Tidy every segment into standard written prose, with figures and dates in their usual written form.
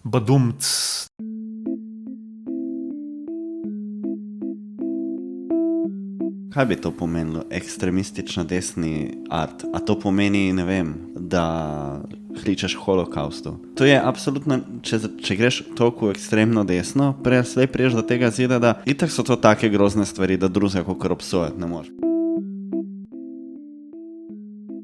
badumc. Kaj bi to pomenilo, ekstremistično desni art? A to pomeni, ne vem, da kličeš holokaustu? To je absolutno, če greš toliko ekstremno desno, slej priješ do tega zida, da itak so to take grozne stvari, da drugega kakor obsojati ne moreš.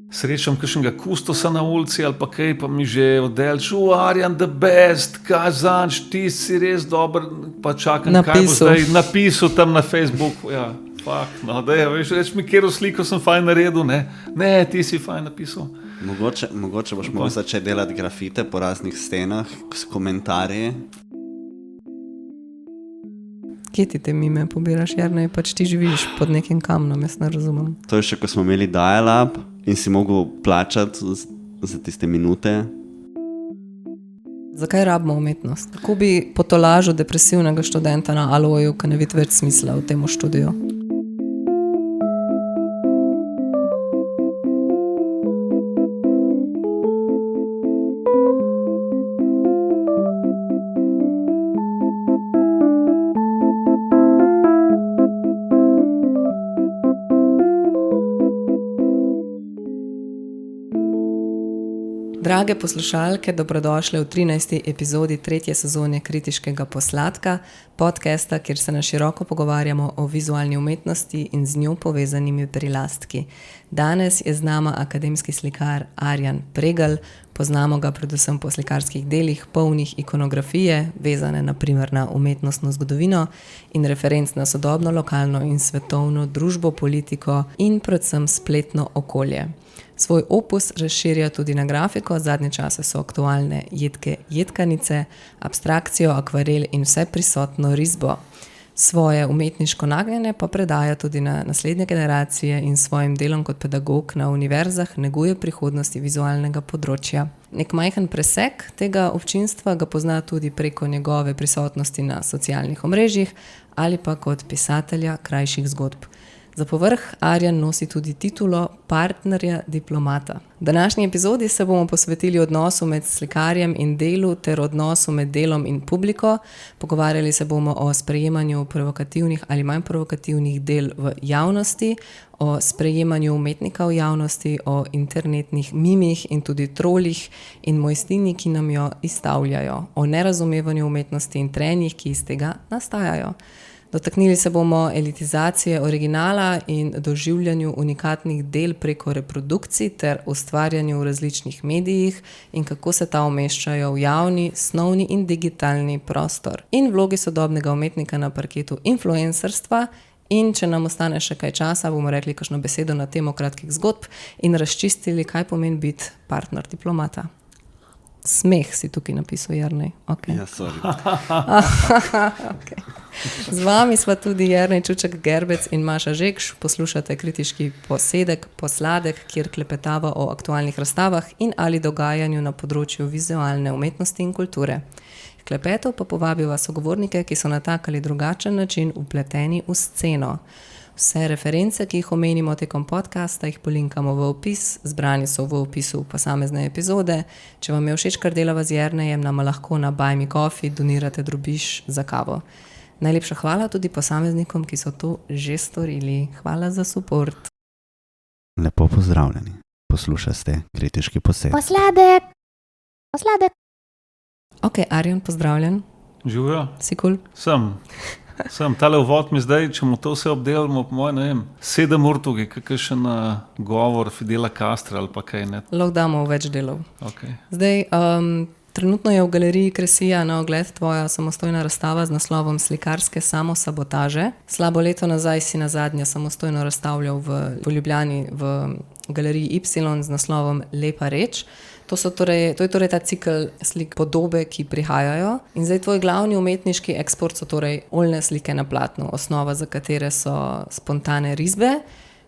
Srečam kakšnega kustosa na ulici ali pa kaj, pa mi že oddelč, Arjan the best, Kazanč, ti si res dober, pa čakam, kaj bo zdaj napisal tam na Facebooku, ja. Fakt, no, da je, veš, reč mi, kjero sliko sem fajn naredil, ne, ti si fajn napisal. Mogoče boš mogel začeti delati grafite po raznih stenah s komentarji. Kje ti te mime pobiraš, Jernej, pač ti živiš pod nekim kamnom, jaz ne razumem. To je še, ko smo imeli dial-up in si mogel plačati za tiste minute. Zakaj rabimo umetnost? Kako bi potolažil depresivnega študenta na Aloju, ki ne vidi več smisla v tem študiju? Drage poslušalke, dobrodošle v 13. epizodi 3. sezone Kritiškega posladka, podcasta, kjer se na široko pogovarjamo o vizualni umetnosti in z njo povezanimi prilastki. Danes je z nama akademski slikar Arjan Pregelj, poznamo ga predvsem po slikarskih delih, polnih ikonografije, vezane na primer na umetnostno zgodovino in referenc na sodobno, lokalno in svetovno družbo, politiko in predvsem spletno okolje. Svoj opus razširja tudi na grafiko, zadnje čase so aktualne jedke jedkanice, abstrakcijo, akvarel in vse prisotno risbo. Svoje umetniško nagnjenje pa predaja tudi na naslednje generacije in svojim delom kot pedagog na univerzah neguje prihodnosti vizualnega področja. Nek majhen presek tega občinstva ga pozna tudi preko njegove prisotnosti na socialnih omrežjih ali pa kot pisatelja krajših zgodb. Za povrh Arjan nosi tudi titulo partnerja diplomata. V današnji epizodi se bomo posvetili odnosu med slikarjem in delu ter odnosu med delom in publiko. Pogovarjali se bomo o sprejemanju provokativnih ali manj provokativnih del v javnosti, o sprejemanju umetnika v javnosti, o internetnih mimih in tudi trolih in mojstrini, ki nam jo izstavljajo, o nerazumevanju umetnosti in trenjih, ki iz tega nastajajo. Dotaknili se bomo elitizacije originala in doživljanju unikatnih del preko reprodukcij ter ustvarjanju v različnih medijih in kako se ta umeščajo v javni, snovni in digitalni prostor. In vlogi sodobnega umetnika na parketu influencerstva. In če nam ostane še kaj časa, bomo rekli kakšno besedo na temo kratkih zgodb in razčistili, kaj pomeni biti partner diplomata. Smeh si tukaj napisal, Jernej. Okay. Ja, sorry. Okay. Z vami sva tudi Jernej Čuček-Gerbec in Maša Žekš. Poslušate kritiški posladek, kjer klepetava o aktualnih razstavah in ali dogajanju na področju vizualne umetnosti in kulture. Klepetov pa povabiva sogovornike, ki so na tak ali drugačen način vpleteni v sceno. Vse reference, ki jih omenimo tekom podcasta, jih polinkamo v opis, zbrani so v opisu posamezne epizode. Če vam je všeč, kar delava z Jernejem, nam lahko na Buy Me Coffee donirate drobiž za kavo. Najlepša hvala tudi posameznikom, ki so to že storili. Hvala za support. Lepo pozdravljeni. Poslušate kritiški posed. Posladek. Ok, Arjan, pozdravljen. Živijo? Si cool? Sem, tale uvod mi zdaj, če mu to vse obdelamo, po moje, ne vem, 7 ur tukaj, kakšen govor Fidela Castra ali pa kaj, ne? Lahko damo več delov. Okay. Zdaj, trenutno je v galeriji Kresija na ogled tvoja samostojna razstava z naslovom Slikarske samosabotaže. Slabo leto nazaj si nazadnje samostojno razstavljal v Ljubljani v galeriji Y z naslovom Lepa reč. To je torej ta cikel slik podobe, ki prihajajo. In zdaj tvoj glavni umetniški eksport so torej oljne slike na platnu, osnova za katere so spontane risbe.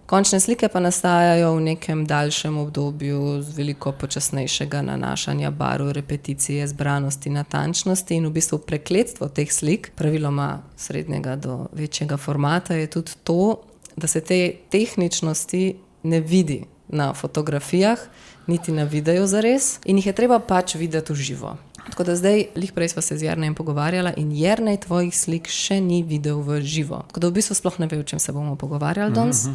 Končne slike pa nastajajo v nekem daljšem obdobju z veliko počasnejšega nanašanja barv, repeticije, zbranosti, natančnosti in v bistvu prekletstvo teh slik, praviloma srednjega do večjega formata, je tudi to, da se te tehničnosti ne vidi. na fotografijah, niti na videu zares in jih je treba pač videti v živo. Tako da zdaj, lih prej sva se z Jernejem pogovarjala in Jernej tvojih slik še ni videl v živo. Tako da v bistvu sploh ne ve, o čem se bomo pogovarjali danes.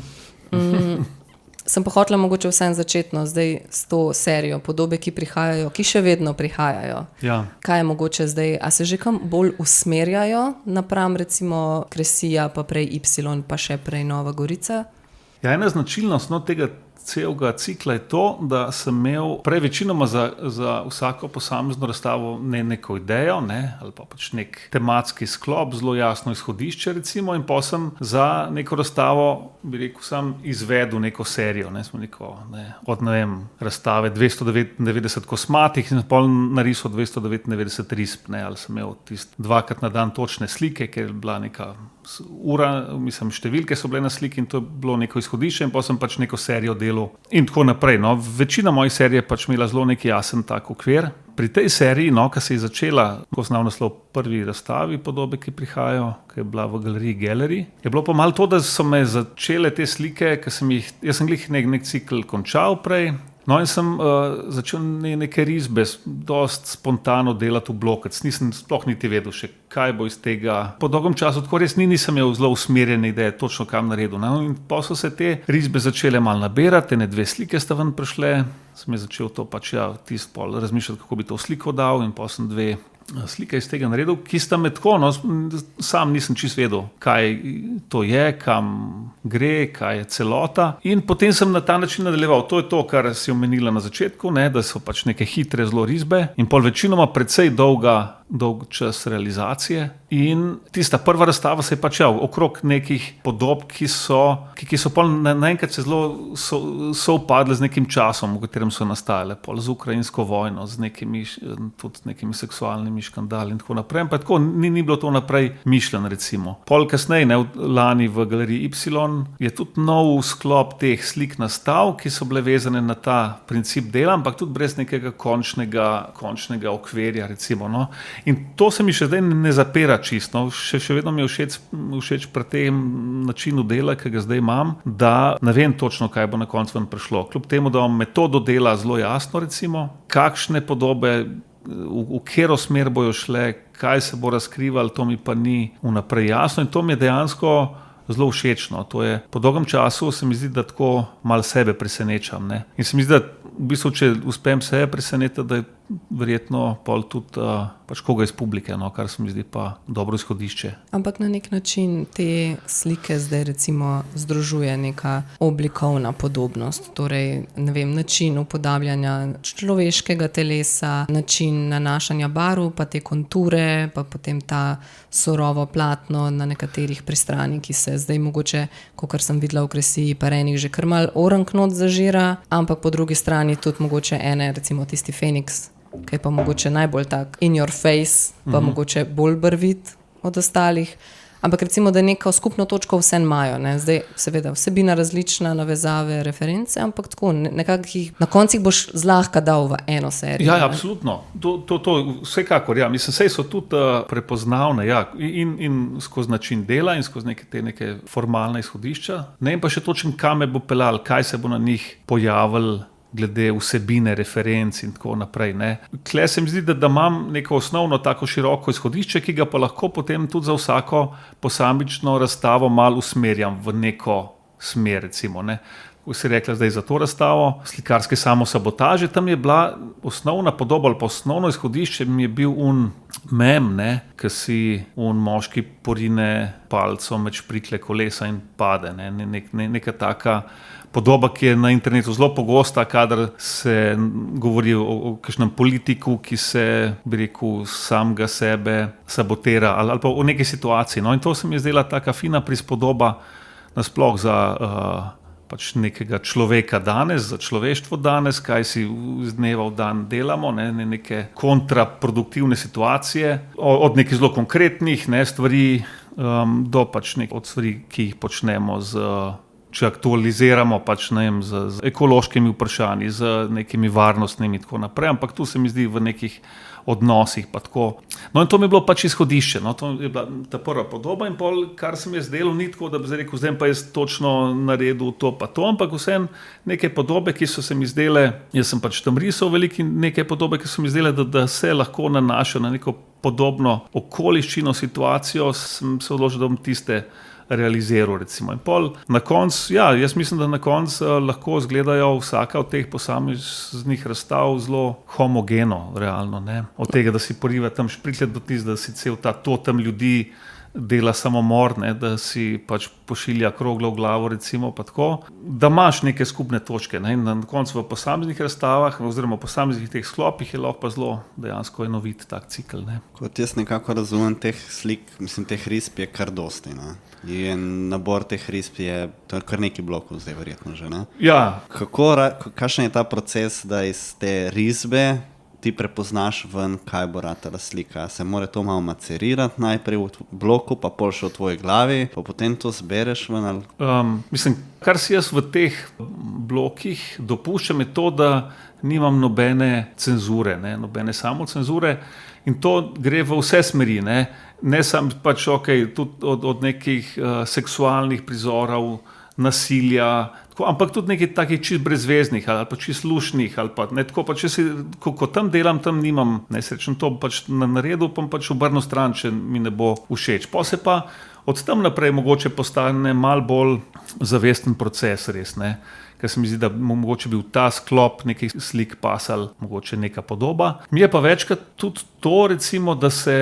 Sem pa hotela mogoče vsem začetno zdaj s to serijo podobe, ki prihajajo, ki še vedno prihajajo. Ja. Kaj je mogoče zdaj? A se že kam bolj usmerjajo napram recimo Kresija, pa prej Y, pa še prej Nova Gorica? Ja, ena značilnost tega celega cikla je to, da sem imel prej večinoma za vsako posamezno razstavo neko idejo, ali pa pač nek tematski sklop, zelo jasno izhodišče recimo, in pa sem za neko razstavo, bi rekel, sam izvedel neko serijo, od razstave 299 kosmatih in pol narisal 299 risb, ali sem imel tist 2x na dan točne slike, ker je bila neka ura, mislim, številke so bile na sliki in to je bilo neko izhodišče in pa sem pač neko serijo delal in tako naprej. Večina mojih serij je pač imela zelo nek jasen tak okvir. Pri tej seriji, ki se je začela, ko sem naslov prvi razstavi podobe, ki prihajajo, ki je bila v galeriji Gallery, je bilo pa malo to, da so me začele te slike, jaz sem glih nek cikl končal prej. No in sem začel neke risbe dost spontano delati v blokec. Nisem sploh niti vedel še, kaj bo iz tega. Po dolgem času tako res nisem imel zelo usmerjene ideje, točno kam naredil. In pa so se te risbe začele malo nabirati, 2 slike sta ven prišle. Sem začel to pač razmišljati, kako bi to sliko dal in pa sem 2 slike iz tega naredil, ki sta me tako, sam nisem čisto vedel, kaj to je, kam gre, kaj je celota. In potem sem na ta način nadaljeval. To je to, kar si omenila na začetku, da so pač neke hitre zelo risbe in pol večinoma precej dolg čas realizacije. In tista prva razstava se je pač okrog nekih podob, ki so pol naenkrat se zelo sovpadle z nekim časom, v katerem so nastajale, pol z ukrajinsko vojno, z nekimi seksualnimi škandali in tako naprej. Pa tako ni bilo to naprej mišljeno, recimo. Pol kasneje, lani v galeriji Y, je tudi nov sklop teh slik nastal, ki so bile vezane na ta princip dela, ampak tudi brez nekega končnega okvirja, recimo. In to se mi še zdaj ne zapira čisto. Še vedno mi je všeč pri tem načinu dela, ki ga zdaj imam, da ne vem točno, kaj bo na koncu ven prišlo. Kljub temu, da imam metodo dela zelo jasno, recimo, kakšne podobe, v katero smer bojo šle, kaj se bo razkrivalo, to mi pa ni vnaprej jasno in to mi je dejansko zelo všečno. To je, po dolgem času se mi zdi, da tako malo sebe presenečam. In se mi zdi, da v bistvu, če uspem sebe presenetiti, da je verjetno pol tudi pač koga iz publike, kar se mi zdi pa dobro izhodišče. Ampak na nek način te slike zdaj recimo združuje neka oblikovna podobnost, torej način upodabljanja človeškega telesa, način nanašanja barv, pa te konture, pa potem ta surovo platno na nekaterih pristranih, ki se zdaj mogoče, kakor sem videla v Kresiji, pa enih že kar mal oranknot zažira, ampak po drugi strani tudi mogoče recimo tisti Feniks, ki je pa mogoče najbolj tak in your face, pa mogoče bolj barvit od ostalih. Ampak recimo, da neko skupno točko vse imajo. Zdaj, seveda, vsebina različna, navezave, reference, ampak tako, nekako jih na koncih boš zlahka dal v eno serijo. Ja, absolutno. To vsekakor, ja. Mislim, sej so tudi prepoznavne, ja, in skozi način dela in skozi neke formalne izhodišča. Ne vem pa še točno, kam me bo pelal, kaj se bo na njih pojavil, glede vsebine, referenc in tako naprej. Tle se mi zdi, da imam neko osnovno tako široko izhodišče, ki ga pa lahko potem tudi za vsako posamično razstavo malo usmerjam v neko smer, recimo. Ko si rekla zdaj za to razstavo, slikarske samosabotaže, tam je bila osnovna podoba ali pa osnovno izhodišče mi je bil mem, ki si moški porine palco med šprikle kolesa in pade. Neka taka podoba, ki je na internetu zelo pogosta, kadar se govori o kakšnem politiku, ki se, bi rekel, samega sebe sabotira ali pa o neki situaciji. In to se mi je zdela taka fina prispodoba nasploh za pač nekega človeka danes, za človeštvo danes, kaj si z dneva v dan delamo, neke kontraproduktivne situacije, od nekih zelo konkretnih stvari do pač od stvari, ki jih počnemo če aktualiziramo pač, z ekološkimi vprašanji, z nekimi varnostnimi in tako naprej, ampak tu se mi zdi v nekih odnosih. Pa tako. No in to mi je bilo pač izhodišče. No, to je bila ta prva podoba in pol, kar sem jaz delal, ni tako, da bi zdaj rekel, zdaj pa jaz točno naredil to pa to, ampak vsem neke podobe, ki so se mi zdele, jaz sem pač tam risal veliki neke podobe, ki so mi zdele, da se lahko nanašajo na neko podobno okoliščino, situacijo, sem se odločil, da bom tiste realiziral, recimo. In pol na koncu, ja, jaz mislim, da na koncu lahko izgledajo vsaka od teh posameznih razstav zelo homogeno, realno, ne. Od tega, da si poriva tam špritlje do tist, da si cel ta totem ljudi dela samomor, ne, da si pač pošilja kroglo v glavo, recimo, pa tako, da imaš neke skupne točke, ne, in na koncu v posameznih razstavah oziroma v posameznih teh sklopih je lahko pa zelo dejansko enovit tak cikel, ne. Kot jaz nekako razumem teh slik, mislim, teh risb je kar dosti, ne. In nabor teh risb je, to je kar neki blokov zdaj verjetno že, ne? Ja. Kakšen je ta proces, da iz te risbe ti prepoznaš ven, kaj bo ratala slika? Se mora to malo macerirati najprej v bloku, pa pol še v tvoji glavi, pa potem to zbereš ven? Ali... Mislim, kar si jaz v teh blokih dopuščam je to, da nimam nobene cenzure, ne, nobene samocenzure in to gre v vse smeri, ne sam pač tudi od nekih seksualnih prizorov, nasilja, tako, ampak tudi nekih takih čist brezveznih ali pa čist lušnih ali pa ne tako, pa če si, ko tam delam, tam nimam nesrečen, to pač naredil, pa pač obrnil stran, če mi ne bo všeč. Pa se pa od tam naprej mogoče postane malo bolj zavesten proces res, ne. Ker se mi zdi, da mogoče bi v ta sklop nekih slik pasal mogoče neka podoba. Mi je pa večkrat tudi to, recimo, da se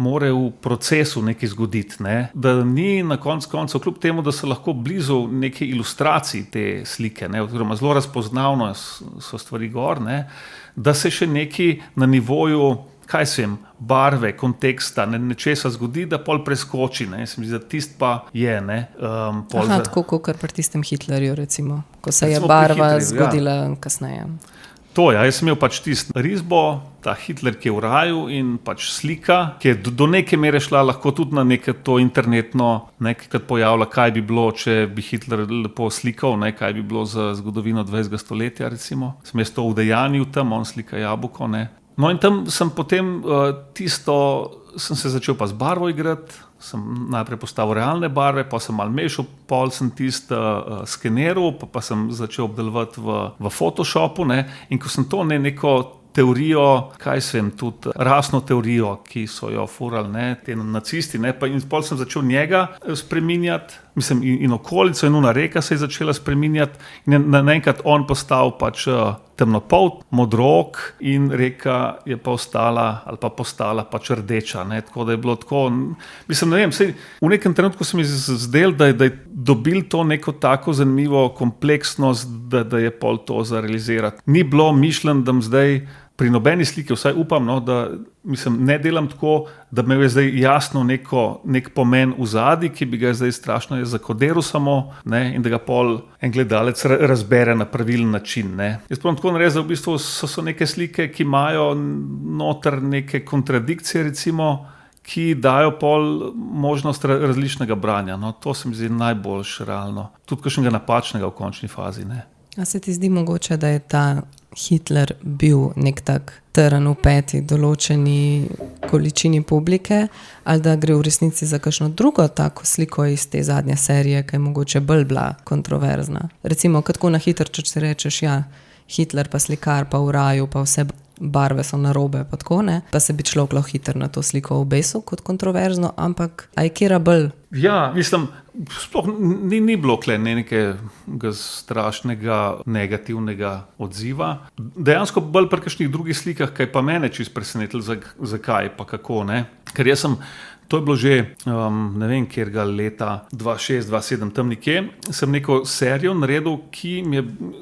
more v procesu nekaj zgoditi, ne? Da ni na koncu, kljub temu, da so lahko blizu neke ilustracij te slike, ne? Oziroma zelo razpoznavno so stvari gor, ne? Da se še neki na nivoju, kaj se vem, barve, konteksta, nečesa zgodi, da pol preskoči, ne? Se mi zdi, da tist pa je, ne? Tako kot pri tistem Hitlerju, recimo, ko se je barva zgodila kasneje. To je, jaz sem imel pač tisto risbo, ta Hitler, ki je v raju in pač slika, ki je do neke mere šla lahko tudi na neke to internetno, nekaj pojavila, kaj bi bilo, če bi Hitler lepo slikal, ne, kaj bi bilo za zgodovino 20. stoletja, recimo. Sem jaz to udejanil tam, on slika jabolko, ne. No in tam sem potem sem se začel pa z barvo igrati, sem najprej postavil realne barve, pa sem malo mešal, pol sem skeniral, pa sem začel obdelovati v Photoshopu, ne, in ko sem to neko teorijo, kaj se vem, tudi rasno teorijo, ki so jo furali, ne, te nacisti, ne, pa in pol sem začel njega spreminjati, mislim, in okolico, in ona reka se je začela spreminjati, in naenkrat on postal pač temnopolt, modrook in reka je pa postala pač rdeča, ne, tako da je bilo tako, mislim, ne vem, sej v nekem trenutku se mi zdel, da je dobil to neko tako zanimivo kompleksnost, da je pol to za realizirati. Ni bilo mišljen, da zdaj pri nobeni sliki, vsaj upam, no, da mislim, ne delam tako, da me je zdaj jasno nek pomen v zadnji, ki bi ga zdaj strašno zakodiral samo, ne, in da ga pol en gledalec razbere na pravilen način, ne. Jaz pravim tako narediti, da v bistvu so neke slike, ki imajo noter neke kontradikcije, recimo, ki dajo pol možnost različnega branja. No, to se mi zdi najboljš realno. Tudi kakšnega napačnega v končni fazi, ne. A se ti zdi mogoče, da je ta Hitler bil nek tak trn v peti določeni količini publike, ali da gre v resnici za kakšno drugo tako sliko iz te zadnje serije, ki je mogoče bolj bila kontroverzna? Recimo, kako na hitro, če si rečeš, ja, Hitler pa slikar pa v raju, pa vse barve so narobe, pa tako, ne? Pa se bi človek lahko hitro na to sliko obesil kot kontroverzno, ampak a je kera bolj? Ja, mislim, sploh ni bilo nekega strašnega negativnega odziva. Dejansko bolj pri kakšnih drugih slikah, kaj pa mene čisto presenetilo, zakaj pa kako, ne? Ker jaz sem, to je bilo že, ne vem, kjerga leta 2006-2007 tam nekje, sem neko serijo naredil,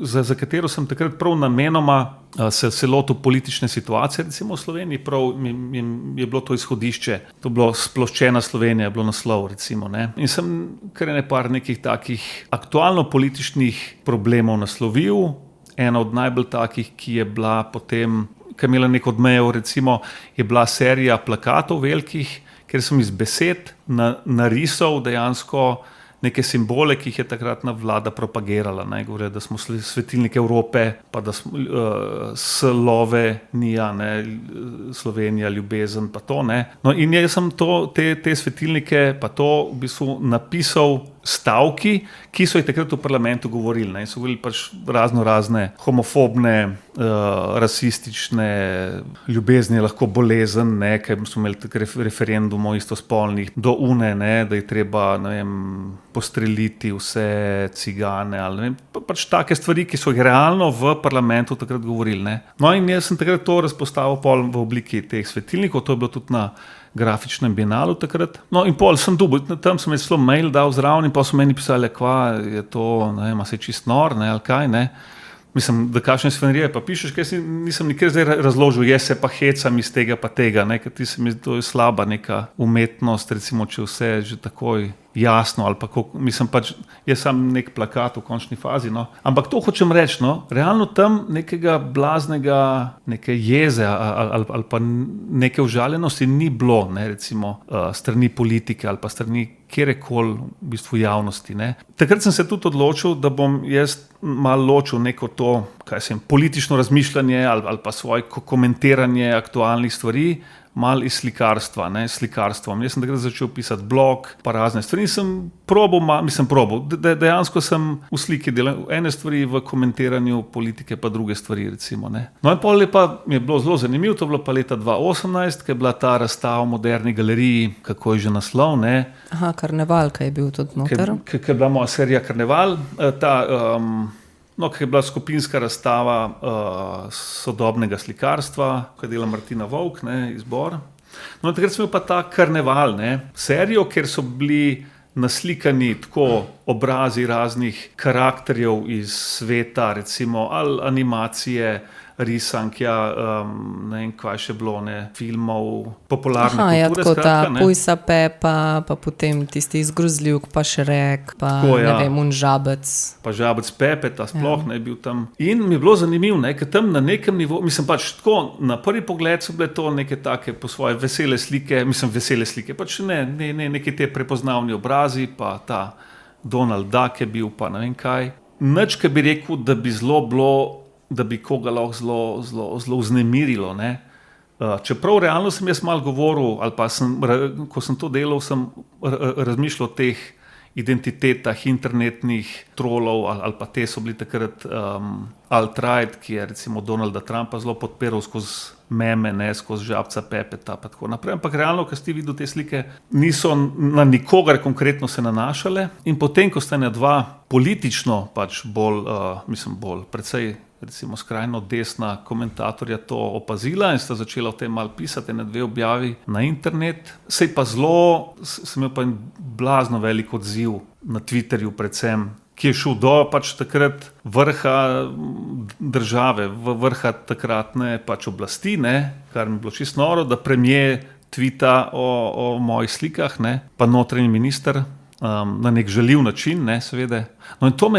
za katero sem takrat prav namenoma se lotil politične situacije, recimo v Sloveniji, prav je bilo to izhodišče, to je bilo Sploščena Slovenija, je bilo naslov, recimo, ne. In sem kar par nekih takih aktualno političnih problemov naslovil, ena od najbolj takih, ki je bila potem, ki je imela nek odmev, recimo, je bila serija plakatov velikih, ker sem iz besed narisal dejansko neke simbole, ki jih je takratna vlada propagirala. Govorijo, da smo svetilnik Evrope, pa da smo Slovenija, Slovenija, ljubezen, pa to. No, in jaz sem te svetilnike, pa to v bistvu napisal stavki, ki so jih takrat v parlamentu govorili. In so govorili pač razne homofobne, rasistične, ljubezni je lahko bolezen, ker smo imeli takrat referendum o istospolnih, do une, da je treba, postreliti vse cigane, ali pač take stvari, ki so jih realno v parlamentu takrat govorili. No, in jaz sem takrat to razpostavil pol v obliki teh svetilnikov, to je bilo tudi na grafičnem bienalu takrat. No, in pol sem dobil, tam sem celo mail dal zraven in pa so meni pisali, kva je to, ma se čist nor, ali kaj, Mislim, da kakšne sfenrije pa pišeš, ker nisem nikjer zdaj razložil, jaz se pa hecam iz tega pa tega, ker ti se mi zdi, to je slaba neka umetnost, recimo, če vse že takoj jasno, ali pa mislim pač, jaz sam nek plakat v končni fazi, Ampak to hočem reči, realno tam nekega blaznega, neke jeze ali pa neke užaljenosti ni bilo, recimo, strani politike ali pa strani kjerekoli v bistvu javnosti. Takrat sem se tudi odločil, da bom jaz malo ločil neko to, politično razmišljanje ali pa svoje komentiranje aktualnih stvari, malo iz slikarstva, slikarstvom. Jaz sem takrat začel pisati blog, pa razne stvari. Sem probal, dejansko sem v sliki delal ene stvari, v komentiranju politike, pa druge stvari, recimo. No in pol mi je bilo zelo zanimivo, to je bilo pa leta 2018, ko je bila ta razstava v Moderni galeriji, kako je že naslov, Aha, Karneval, kaj je bil tudi noter. Ko je bila moja serija Karneval, ko je bila skupinska razstava sodobnega slikarstva, ko je dela Martina Vovk, izbor. No, takrat sem imel pa ta Karneval, serijo, kjer so bili naslikani tako obrazi raznih karakterjev iz sveta, recimo, ali animacije, risank, ne vem, kaj še bilo, filmov, popularne kulture. Ja, tako ta Pujsa Pepa, pa potem tisti iz Grozljivk, pa Šrek, pa ne vem, Žabec. Pa Žabec Pepe, ta sploh ne bil tam. In mi je bilo zanimivo, ker tam na nekem nivoju, mislim pač tako, na prvi pogled so bile to neke take po svoje vesele slike, pač neki te prepoznavni obrazi, pa ta Donald Duck je bil, pa ne vem kaj. Nič, ki bi rekel, da bi zelo bilo, da bi koga lahko zelo vznemirilo. Čeprav realno sem jaz malo govoril, ali pa ko sem to delal, sem razmišljal o teh identitetah internetnih trolov, ali pa te so bili takrat alt-right, ki je recimo Donalda Trumpa zelo podpiral skozi meme, skozi Žabca Pepeta, pa tako naprej. Ampak realno, ko ste videli te slike, niso na nikogar konkretno se nanašale. In potem, ko ste na dva politično pač bolj, precej recimo skrajno desna komentatorja to opazila in sta začela o tem malo pisati, na 2 objavi na internet. Sem imel pa en blazno velik odziv na Twitterju predvsem, ki je šel do pač takrat vrha države, vrha takratne pač oblasti, kar mi je bilo čisto noro, da premier tvita o mojih slikah, pa notranji minister na nek žaljiv način, seveda. No in to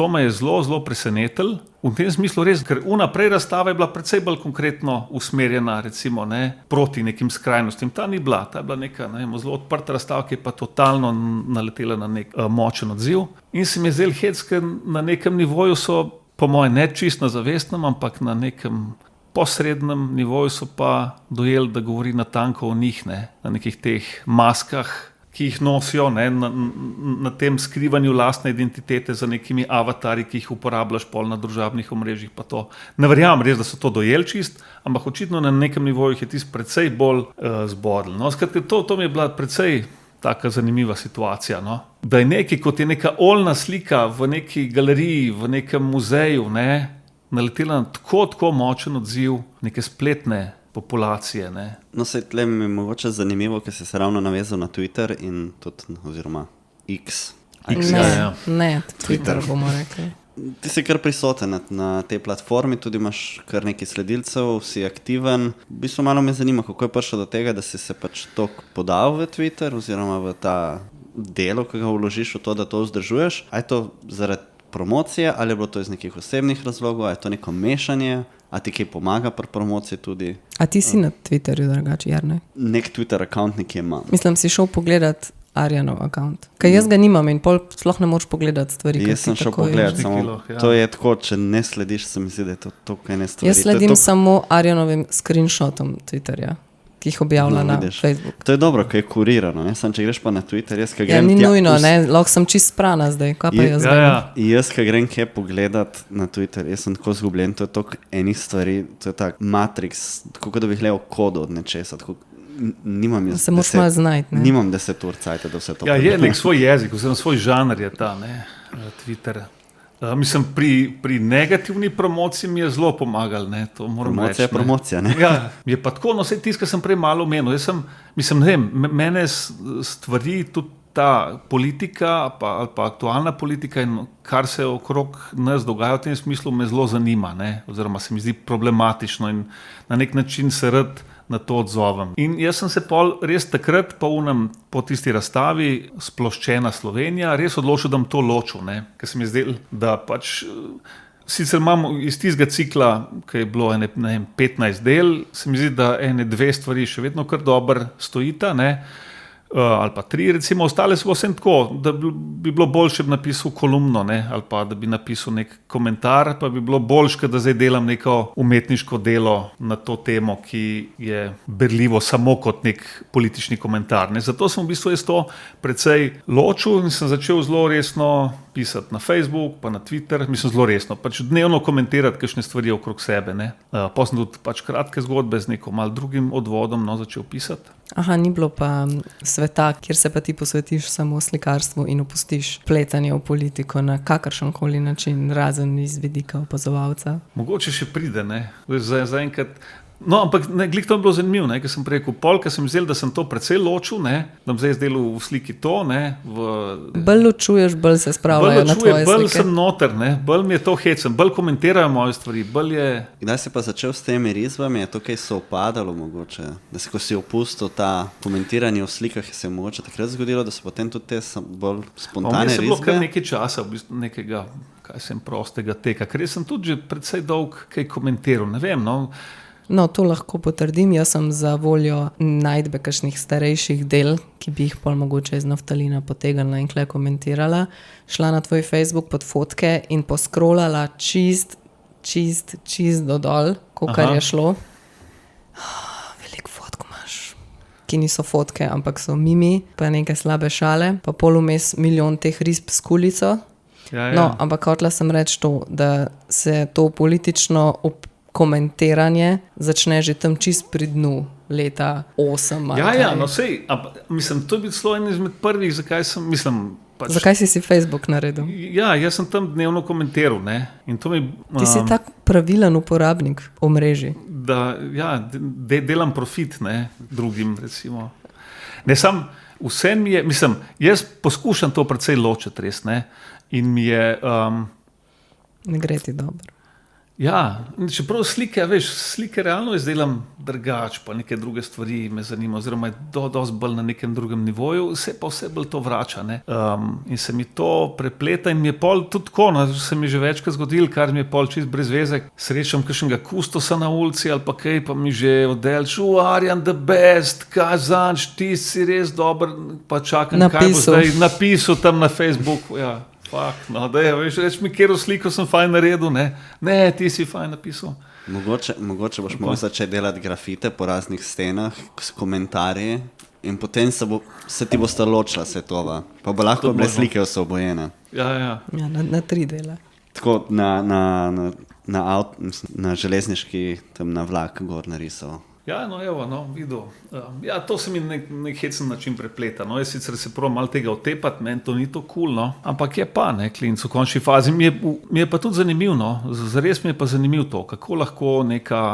me je zelo presenetilo, v tem smislu res, ker vnaprej razstava je bila precej bolj konkretno usmerjena, recimo, proti nekim skrajnostim. Ta ni bila, ta je bila neka zelo odprta razstava, ki je pa totalno naletela na nek močen odziv. In se mi je zdelo hec, ker na nekem nivoju so, po mojem, ne čisto na zavestnem, ampak na nekem posrednem nivoju so pa dojeli, da govori natanko o njih, na nekih teh maskah, ki jih nosijo, na tem skrivanju lastne identitete za nekimi avatarji, ki jih uporabljaš pol na družabnih omrežjih, pa to. Ne verjamem res, da so to dojeli čist, ampak očitno na nekem nivoju je tisto precej bolj zbodel. No, skratka, to mi je bila precej taka zanimiva situacija, Da je nekaj, kot je neka oljna slika v neki galeriji, v nekem muzeju, naletela na tako močen odziv neke spletne populacije. No, tle mi je mogoče zanimivo, ker si se ravno navezal na Twitter in tudi, oziroma X. Ne, Twitter bomo rekli. Ti si kar prisoten na tej platformi, tudi imaš kar nekaj sledilcev, si aktiven. V bistvu malo me zanima, kako je prišlo do tega, da si se pač toliko podal v Twitter oziroma v ta delo, ki ga vložiš v to, da to vzdržuješ. A je to zaradi promocije ali je bilo to iz nekih osebnih razlogov, a je to neko mešanje? A ti kaj pomaga pri promociji tudi? A ti si na Twitterju drugače, Jarnej? Nek Twitter account nekje imam. Mislim, si šel pogledat Arjanov account? Kaj jaz ga nimam in pol sploh ne moč pogledati stvari. Jaz sem šel pogledat, samo to je tako, če ne slediš, se mi zdi, da je to toliko ene stvari. Jaz sledim samo Arjanovim screenshotom Twitterja, ki jih objavlja na Facebook. To je dobro, kaj je kurirano, ne? Sam, če greš pa na Twitter, jaz, kaj grem... Ja, ni nujno, ne? Lahko sem čist sprana zdaj, kaj pa jaz zdaj? Jaz, kaj grem kaj pogledat na Twitter, jaz sem tako zgubljen, to je toliko enih stvari, to je tak Matrix, tako da bi gledal kodo od nečesa, tako nimam jaz. Se moraš malo znajti, ne? Nimam 10 ur cajta, da vse to je nek svoj jezik, oziroma svoj žanr je ta, ne, Twitter. Mislim, pri negativni promociji mi je zelo pomagal, ne, to moram reči. Promocija je promocija, ne? Ja, je pa tako, no, vse tisto, kar sem prej malo omenil. Jaz sem, mislim, ne vem, mene stvari, tudi ta politika, ali pa aktualna politika in kar se okrog nas dogaja v tem smislu, me zelo zanima, ne, oziroma se mi zdi problematično in na nek način se rad na to odzovem. In jaz sem se res takrat po tisti razstavi Sploščena Slovenija res odločil, da bom to ločil, ne? Ker se mi je zdelo, da pač sicer imamo iz tistega cikla, ki je bilo 15 del, se mi zdi, da 2 stvari še vedno kar dobro stojita, ne? Ali pa 3, recimo, ostale so vsem tako, da bi bilo boljše, da bi napisal kolumno, ne? Ali pa da bi napisal nek komentar, pa bi bilo boljše, da zdaj delam neko umetniško delo na to temo, ki je berljivo samo kot nek politični komentar, ne? Zato sem v bistvu jaz to precej ločil in sem začel zelo resno pisati na Facebook, pa na Twitter, mislim zelo resno, pač dnevno komentirati kakšne stvari okrog sebe, ne? Pa sem tudi pač kratke zgodbe z neko mal drugim odvodom, no, začel pisati. Aha, ni bilo pa sveta, kjer se pa ti posvetiš samo slikarstvu in opustiš pletanje v politiko na kakršenkoli način, razen iz vidika opazovalca? Mogoče še pride, ne? Zaenkrat. No, ampak glih to je bilo zanimivo, ker sem prej rekel, ker sem vzeli, da sem to precej ločil, ne, da bom zdaj delal v sliki to, ne. Bolj ločuješ, bolj se spravljajo na tvoje slike. Bolj sem noter, ne, bolj mi je to hecen, bolj komentirajo moje stvari, bolj je... Kdaj si pa začel s temi risbami, je to kaj se opadalo mogoče, da si, ko si opustil ta komentiranje v slikah, se je mogoče takrat zgodilo, da so potem tudi te bolj spontane risbe? Meni se bilo kar nekaj časa, v bistvu nekega, prostega teka, ker sem tudi že precej dolg kaj komentiral, ne vem, no. No, to lahko potrdim. Jaz sem za voljo najdbe kakšnih starejših del, ki bi jih pol mogoče iz naftalina potegnila in kle komentirala, šla na tvoj Facebook pod fotke in poskrolala čist do dol, kolikor je šlo. Veliko fotk imaš, ki niso fotke, ampak so mimi, pa neke slabe šale, pa pol vmes milijon teh risb s kulico. Ja. No, ampak hotela sem reči to, da se to politično komentiranje začne že tam čist pri dnu leta 8. Ja, no sej, mislim, to je bil celo en izmed prvih, zakaj sem, mislim... Zakaj si Facebook naredil? Ja, jaz sem tam dnevno komentiral, ne, in to mi... Ti si tak pravilen uporabnik omrežij. Da, ja, delam profit, ne, drugim, recimo. Ne, sam, vse mi je, mislim, jaz poskušam to precej ločiti, res, ne, in mi je... Ne gre ti dobro. Ja, čeprav slike realno izdelam drugače, pa neke druge stvari me zanima, oziroma je dosti bolj na nekem drugem nivoju, vse bolj to vrača, ne. In se mi to prepleta in mi je pol tudi tako, no, se mi že večkrat zgodilo, kar mi je pol čist brez veze, srečam kakšnega kustosa na ulici ali pa kaj, pa mi že oddelč, Arjan the best, Kazanč, ti si res dober, pa čakam, kaj bo zdaj napisal tam na Facebooku, ja. Fak, no, da je, reč mi, kjero sliko sem fajn naredil, ne, ti si fajn napisal. Mogoče boš mogel začeti delati grafite po raznih stenah s komentarji in potem se ti bo sta ločila svetova, pa bo lahko bile slike vse obojene. Ja, na 3 dele. Tako na železniški, tam na vlak gor narisal. Ja, no, evo, no, videl. Ja, to se mi nek hecen način prepleta. No, jaz sicer se prav malo tega otepati, meni to ni to cool, no. Ampak je pa, ne, klinc v končni fazi. Mi je pa tudi zanimiv, no. Zares mi je pa zanimiv to, kako lahko neka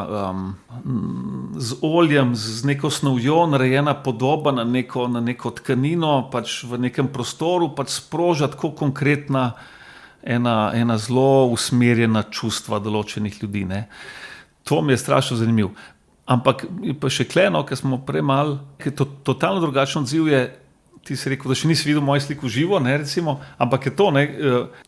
z oljem, z neko snovjo narejena podoba na neko tkanino, pač v nekem prostoru, pač sproža tako konkretna ena zelo usmerjena čustva določenih ljudi, ne. To mi je strašno zanimiv. Ampak pa še kleno, ker smo prej malo, ker totalno drugačen odziv je, ti si rekel, da še nisi videl moje sliko živo, ne, recimo, ampak je to, ne,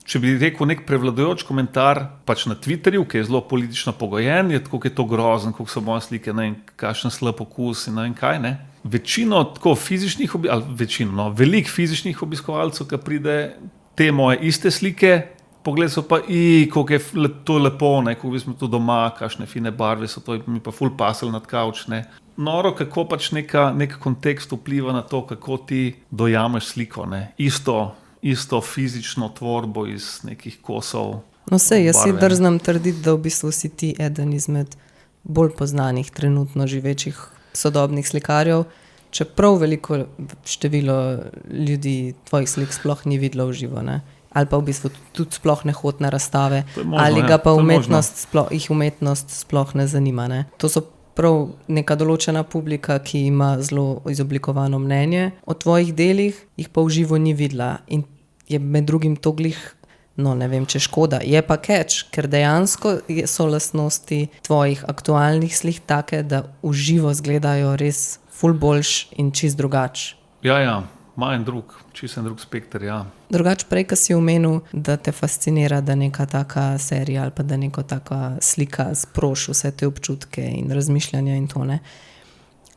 če bi rekel nek prevladujoč komentar pač na Twitterju, ki je zelo politično pogojen, je tako, je to grozen, koliko so moje slike, ne vem, kakšen slab okus in ne vem kaj, ne. večino tako fizičnih, veliko fizičnih obiskovalcev, ki pride te moje iste slike, pogled so pa, kako je to lepo, kako smo tu doma, kakšne fine barve so to, mi pa ful pasel nad kavč, ne. Noro, kako pač nek kontekst vpliva na to, kako ti dojameš sliko, ne. Isto fizično tvorbo iz nekih kosov. No sej, jaz si drznem trditi, da v bistvu si ti eden izmed bolj poznanih trenutno živečih sodobnih slikarjev, čeprav veliko število ljudi tvojih slik sploh ni videlo v živo, ne. Ali pa v bistvu tudi sploh ne hodi na razstave, možno, ali ga pa umetnost sploh ne zanima, ne. To so prav neka določena publika, ki ima zelo izoblikovano mnenje o tvojih delih, jih pa v živo ni videla in je med drugim to glih, no ne vem, če škoda, je pa catch, ker dejansko so lastnosti tvojih aktualnih slik take, da v živo izgledajo res ful boljš in čist drugač. Ja, ima čist en drug spekter, ja. Drugač prej, ko si omenil, da te fascinira, da neka taka serija ali pa da neka taka slika sproši vse te občutke in razmišljanja in to, ne.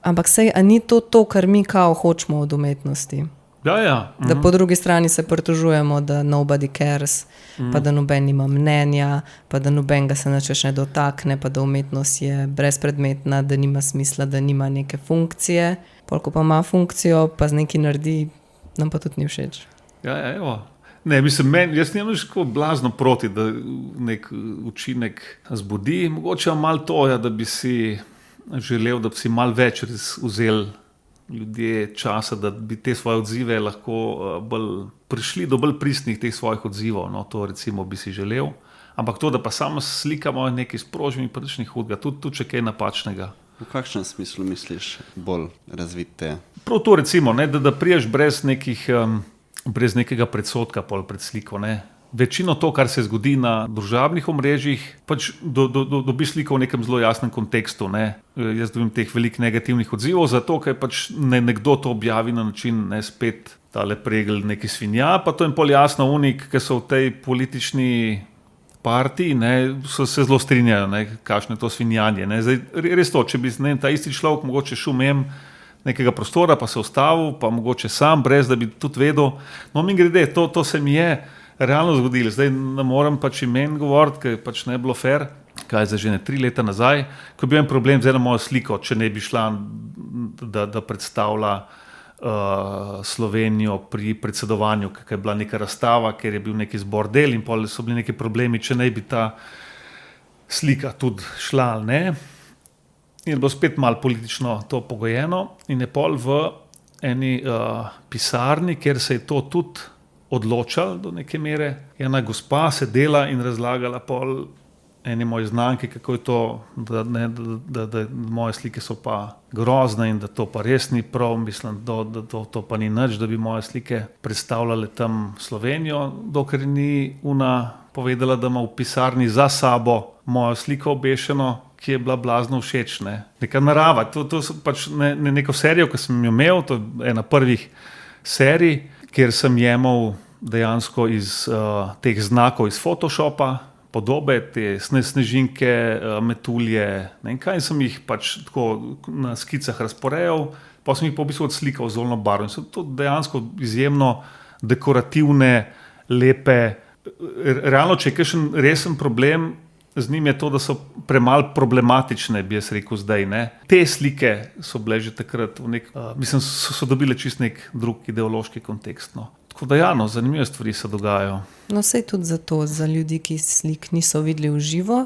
Ampak sej, a ni to, kar mi kao hočemo od umetnosti? Ja. Da po drugi strani se pritožujemo, da nobody cares, pa da noben nima mnenja, pa da noben ga se nič ne dotakne, pa da umetnost je brezpredmetna, da nima smisla, da nima neke funkcije. Ko pa ima funkcijo, pa z nekaj naredi, nam pa tudi ni všeč. Ja, evo. Ne, mislim, jaz nimam tako blazno proti, da nek učinek zbudi. Mogoče malo to, da bi si želel, da bi si malo več vzeli ljudje časa, da bi te svoje odzive lahko prišli do bolj pristnih teh svojih odzivov. No, to recimo bi si želel. Ampak to, da pa samo slikamo nekaj sprožnih, pa nič ni hudega, tudi če kaj napačnega. V kakšnem smislu misliš bolj razvite? Prav to recimo, ne, da priješ brez nekega predsodka pred sliko. Ne. Večino to, kar se zgodi na družabnih omrežjih, pač dobiš sliko v nekem zelo jasnem kontekstu. Ne. Jaz dobim teh veliko negativnih odzivov, zato ker pač nekdo to objavi na način, ne, spet tale pregl neki svinja, pa to je pol jasno unik, ki so v tej politični partiji, so se zelo strinjajo, kakšno je to svinjanje. Zdaj, res to, če bi ta isti človek mogoče šel nekega prostora, pa se ustavil, pa mogoče sam, brez da bi tudi vedel. No, mi grede, to se mi je realno zgodilo. Zdaj ne morem pač imen govoriti, ker pač ne bilo fair, kaj je že 3 leta nazaj, ko je bil en problem z eno mojo sliko, če ne bi šla, da predstavlja Slovenijo pri predsedovanju, kakor je bila neka razstava, ker je bil neki zbor del in pol so bili neki problemi, če ne bi ta slika tudi šla, ne. In je bilo spet malo politično to pogojeno in je pol v eni pisarni, kjer se je to tudi odločalo do neke mere, ena gospa sedela in razlagala pol eni moji znanki, kako je to, da moje slike so pa grozne in da to pa res ni prav, mislim, da to pa ni nič, da bi moje slike predstavljale tam Slovenijo, dokler ni ona povedala, da ima v pisarni za sabo mojo sliko obešeno, ki je bila blazno všeč, ne. Neka narava, to so pač neko serijo, ki sem jo imel, to je ena prvih serij, kjer sem jemal dejansko iz teh znakov iz Photoshopa, podobe, te snežinke, metulje, ne vem kaj, in sem jih pač tako na skicah razporejal, pa sem jih po v bistvu odslikal z oljno barvo in so to dejansko izjemno dekorativne, lepe. Realno, če je kakšen resen problem z njim, je to, da so premalo problematične, bi jaz rekel zdaj, ne. Te slike so bile že takrat mislim, so dobile čist nek drug ideološki kontekst, no. Tako da ja, no, zanimive stvari se dogajajo. No, sej tudi zato, za ljudi, ki slik niso videli v živo,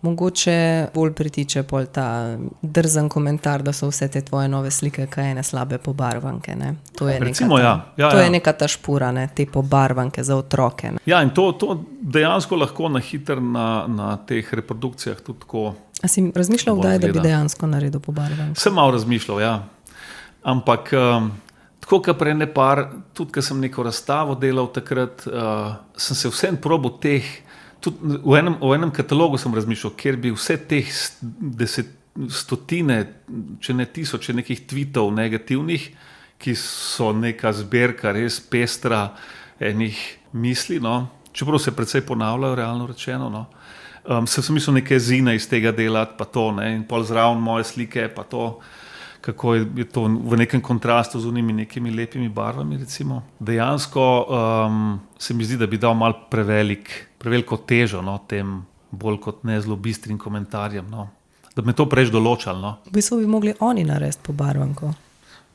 mogoče bolj pritiče pol ta drzen komentar, da so vse te tvoje nove slike kaj ene slabe pobarvanke, ne. To je recimo, to je neka ta špura, ne, te pobarvanke za otroke, ne. Ja, in to dejansko lahko na hitro na teh reprodukcijah tudi tako. A si razmišljal kdaj, da bi dejansko naredil pobarvanke? Sem malo razmišljal, ja. Ampak tako, kot prej ne par, tudi, ko sem neko razstavo delal takrat, sem se vsem probal teh, tudi v enem katalogu sem razmišljal, kjer bi vse teh stotine, če ne tisoče nekih tweetov negativnih, ki so neka zbirka res pestra enih misli, no, čeprav se precej ponavljajo, realno rečeno, no. Sem mislil neke zine iz tega delati, pa to, ne, in pol zraven moje slike, pa to. kako je to v nekem kontrastu z unimi nekimi lepimi barvami, recimo. Dejansko se mi zdi, da bi dal malo preveliko težo, no, tem bolj kot ne zelo bistrim komentarjem, no. Da bi me to preveč določalo, no. V bistvu bi mogli oni narediti pobarvanko.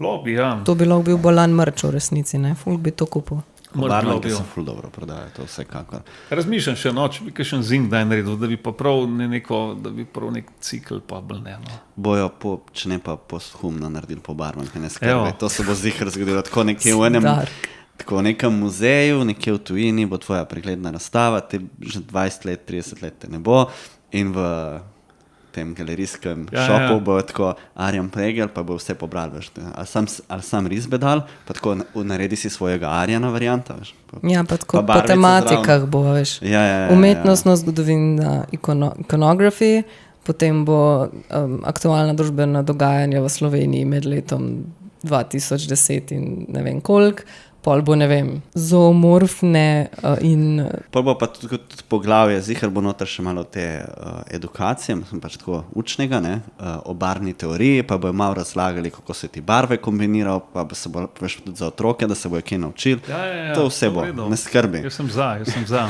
Lobby, ja. To bi lahko bil bolan mrč v resnici, ne? Ful bi to kupil. Barvanke se ful dobro prodajo, to vsekakor. Razmišljam še, no, če bi kakšen zing daj naredil, da bi pa prav nek cikl pa bolj ne, no. Bojo če ne pa posthumno naredili pobarvanke, ne skrbi. To se bo zihar zgodilo tako nekje v enem, tako v nekem muzeju, nekje v tujini bo tvoja pregledna razstava, te že 20 let, 30 let te ne bo in v tem galerijskem šopu bo tako Arjan Pregel, pa bo vse pobral, veš. Ali sam risbe dal, pa tako naredi si svojega Arjana varianta, veš. Ja, pa tako po tematikah bo, veš. Umetnostno zgodovina, ikonografi, potem bo aktualna družbena dogajanja v Sloveniji med letom 2010 in ne vem koliko, pol bo, ne vem, zoomorfne in... Pol bo pa tudi poglavje, zihar bo noter še malo te edukacije, mislim pač tako učnega, ne, o barvni teoriji, pa bojo malo razlagali, kako se ti barve kombinirajo, pa se bo veš tudi za otroke, da se bojo kaj naučili. To vse bo, ne skrbi. Jaz sem za.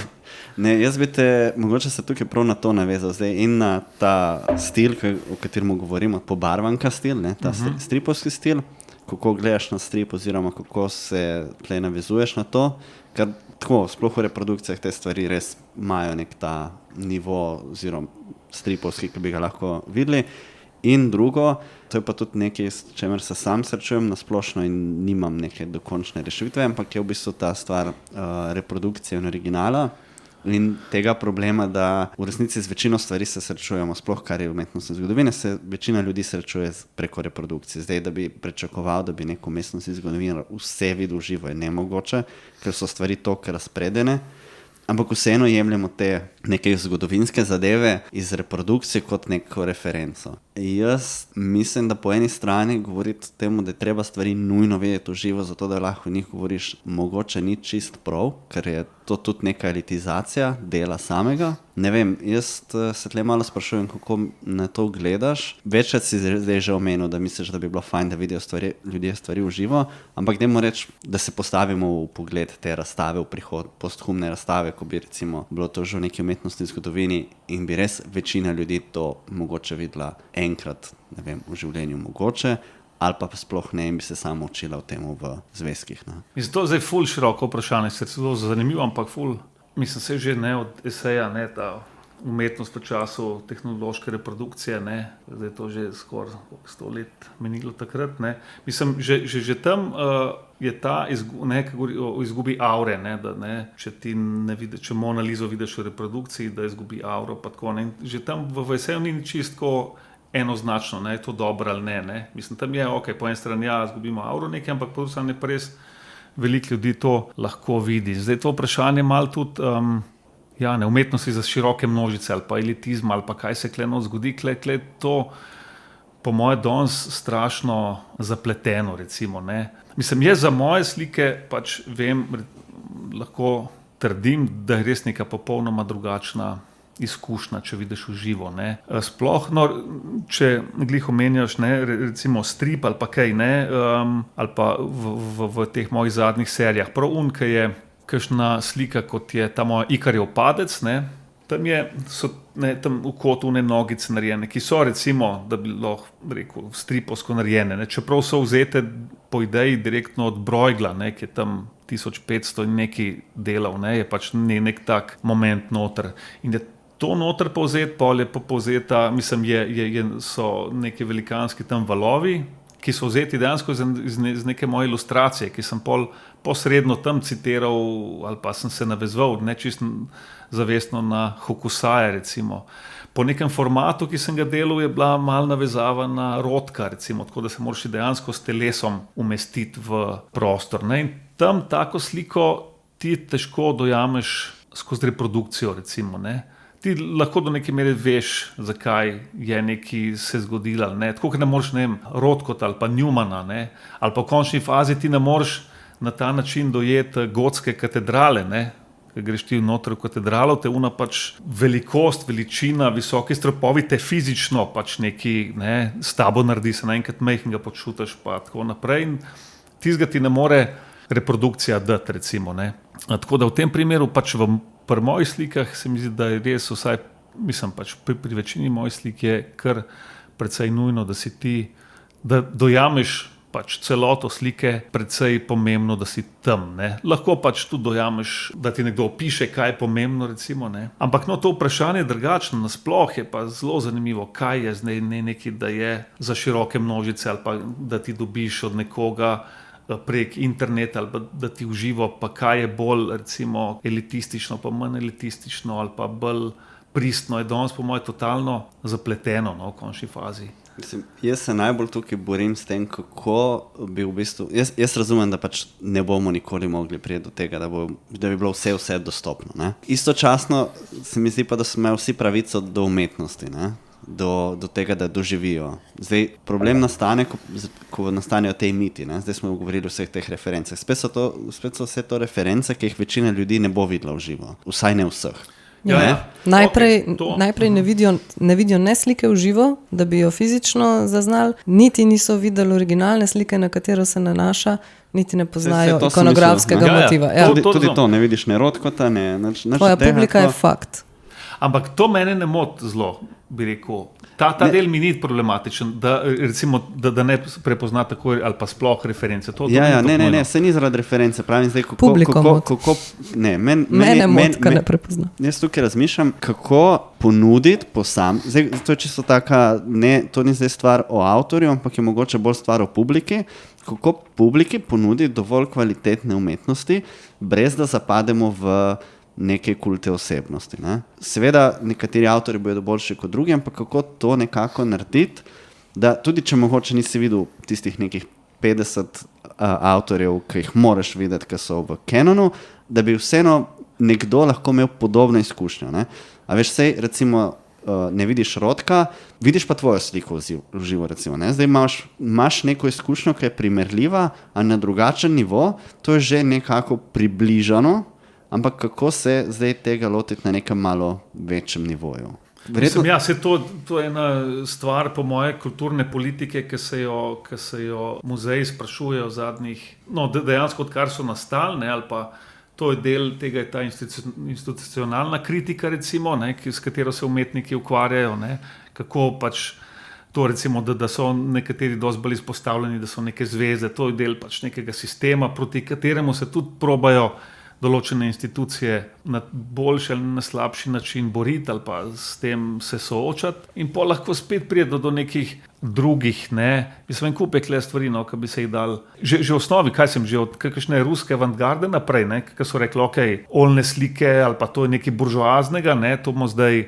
Ne, jaz bi te, mogoče se tukaj prav na to navezal zdaj in na ta stil, o katerem govorimo, pobarvanka stil, ne, ta stripovski stil, kako gledaš na strip oziroma kako se tle navezuješ na to, ker tako, sploh v reprodukcijah te stvari res imajo nek ta nivo oziroma stripovski, ki bi ga lahko videli. In drugo, to je pa tudi nekaj, s čemer se sam srečujem na splošno in nimam neke dokončne rešitve, ampak je v bistvu ta stvar reprodukcije in originala in tega problema, da v resnici z večino stvari se srečujemo, sploh kar je umetnostne zgodovine, se večina ljudi srečuje preko reprodukcije. Zdaj, da bi pričakoval, da bi neko umetnostno zgodovino vse videl živo, je nemogoče, ker so stvari toliko razpredene, ampak vseeno jemljemo te neke zgodovinske zadeve iz reprodukcije kot neko referenco. Jaz mislim, da po eni strani govoriti temu, da je treba stvari nujno vedeti v živo, zato da lahko o njih govoriš, mogoče ni čist prav, ker je to tudi neka elitizacija dela samega. Ne vem, jaz se tle malo sprašujem, kako na to gledaš. Večkrat si zdaj že omenil, da misliš, da bi bilo fajn, da vidijo ljudje stvari v živo, ampak dajmo reči, da se postavimo v pogled te razstave v prihod, posthumne razstave, ko bi recimo bilo to že v neki umetnostni zgodovini in bi res večina ljudi to mogoče videla enkrat, ne vem, v življenju mogoče, ali pa sploh ne in bi se samo učila v tem v zvezkih. Mislim, to je zdaj ful široko vprašanje, se zelo zanimivo, ampak ful, mislim, se že ne od eseja, ne, ta umetnost v času tehnološke reprodukcije, ne, zdaj to že skoraj 100 let menilo takrat, ne. Mislim, že tam je ta o izgubi aure, ne, da ne, če ti ne vidiš, če Mona Lizo vidiš v reprodukciji, da izgubi auro, pa tako, ne. Že tam v eseju ni čistko enoznačno, ne, je to dobro ali ne. Mislim, tam je, po eni strani izgubimo auro nekaj, ampak po drugi strani pa res veliko ljudi to lahko vidi. Zdaj to vprašanje malo tudi umetnosti za široke množice ali pa elitizma ali pa kaj se kleno zgodi, kle to po moje danes strašno zapleteno, recimo, ne. Mislim, jaz za moje slike pač vem, lahko trdim, da je res neka popolnoma drugačna izkušnja, če vidiš v živo, ne. Sploh, če glih omenjaš, ne, recimo strip ali pa kaj, ne, ali pa v teh mojih zadnjih serijah. Prav ki je kakšna slika, kot je ta moja Ikarjev padec, ne, so tam v kotu nogice narejene, ki so recimo, da bi lahko rekel, stripovsko narejene, ne, čeprav so vzete po ideji direktno od Bruegla, ne, ki je tam 1500 in neki delal, ne, je pač nek tak moment noter. In je to noter povzeti, pol je povzeta, mislim, so neki velikanski tam valovi, ki so vzeti dejansko iz neke moje ilustracije, ki sem posredno tam citiral ali pa sem se navezoval, ne čisto zavestno na Hokusaja, recimo. Po nekem formatu, ki sem ga delal, je bila malo navezava na Rotka, recimo, tako da se moraš dejansko s telesom umestiti v prostor, ne. In tam tako sliko ti težko dojameš skozi reprodukcijo, recimo, ne. Ti lahko do neke mere veš, zakaj je nekaj se zgodilo, ne. Tako, ker ne moreš, ne vem, Rothkota ali pa Newmana, ne, ali pa v končni fazi ti ne moreš na ta način dojeti gotske katedrale, ne, Ko greš ti noter v katedralo, te una pač velikost, veličina, visoki stropovi te fizično pač neki, ne, s tabo naredi, se naenkrat majhnega počutiš pa tako naprej in tizga ti ne more reprodukcija dati, recimo, ne. Tako da v tem primeru pač pri mojih slikah se mi zdi, da je res vsaj, mislim pač pri večini mojih slik je kar precej nujno, da si ti, da dojameš pač celoto slike, precej pomembno, da si tam, ne. Lahko pač tudi dojameš, da ti nekdo opiše, kaj je pomembno, recimo, ne. Ampak no, to vprašanje drugačno, nasploh je pa zelo zanimivo, kaj je zdaj nekaj, da je za široke množice ali pa da ti dobiš od nekoga prek interneta ali pa da ti v živo, pa kaj je bolj recimo elitistično, pa manj elitistično ali pa bolj pristno, je danes po moje totalno zapleteno, no, v končni fazi. Mislim, jaz se najbolj tukaj borim s tem, kako bi v bistvu, jaz razumem, da pač ne bomo nikoli mogli priti do tega, da bi bilo vse dostopno, ne. Istočasno se mi zdi pa, da smo imeli vsi pravico do umetnosti, ne. Do tega, da doživijo. Zdaj, problem nastane, ko nastanejo te miti, ne? Zdaj smo govorili o vseh teh referencah. Spet so vse to reference, ki jih večina ljudi ne bo videla v živo. Vsaj ne vseh. Ja. Najprej ne vidijo ne slike v živo, da bi jo fizično zaznali, niti niso videli originalne slike, na katero se nanaša, niti ne poznajo ikonografskega motiva. Ja. Tudi to, ne vidiš ne Rothkota, ne... Tvoja publika je fakt. Ampak to mene ne moti zelo, bi rekel. Ta del mi ni problematičen, da, recimo, da ne prepozna tako ali pa sploh reference. Ne, se ni zaradi reference, pravim zdaj, kako mene moti, ko ne prepozna. Jaz tukaj razmišljam, kako ponuditi zdaj, to je čisto taka, to ni zdaj stvar o avtorju, ampak je mogoče bolj stvar o publiki, kako publiki ponuditi dovolj kvalitetne umetnosti, brez da zapademo v neke kulte osebnosti. Ne? Seveda, nekateri avtori bodo boljši kot drugi, ampak kako to nekako narediti, da tudi če mogoče nisi videl tistih nekih 50 avtorjev, ki jih moraš videti, ki so v kanonu, da bi vseeno nekdo lahko imel podobno izkušnjo. Ne? A veš, sej, recimo, ne vidiš Rothka, vidiš pa tvojo sliko v živo, recimo. Ne? Zdaj imaš neko izkušnjo, ki je primerljiva, a na drugačen nivo, to je že nekako približano, ampak kako se zdaj tega lotiti na nekem malo večjem nivoju? Mislim, to je ena stvar po moje kulturne politike, ki se jo muzeji sprašujejo zadnjih, dejansko odkar so nastali, ne, ali pa to je del tega, je ta institucionalna kritika, recimo, ne, s katero se umetniki ukvarjajo, ne, kako pač to, recimo, da so nekateri dosti bolj izpostavljeni, da so neke zveze, to je del pač nekega sistema, proti kateremu se tudi probajo določene institucije na boljši ali na slabši način boriti ali pa s tem se soočati in pa lahko spet pride do nekih drugih, ne, mislim, kup je kle stvari, ki bi se jih dal, že v osnovi, kaj sem že od kakšne ruske avantgarde naprej, ne, ki so rekli, ok, oljne slike ali pa to je nekaj buržoaznega, ne, to bomo zdaj,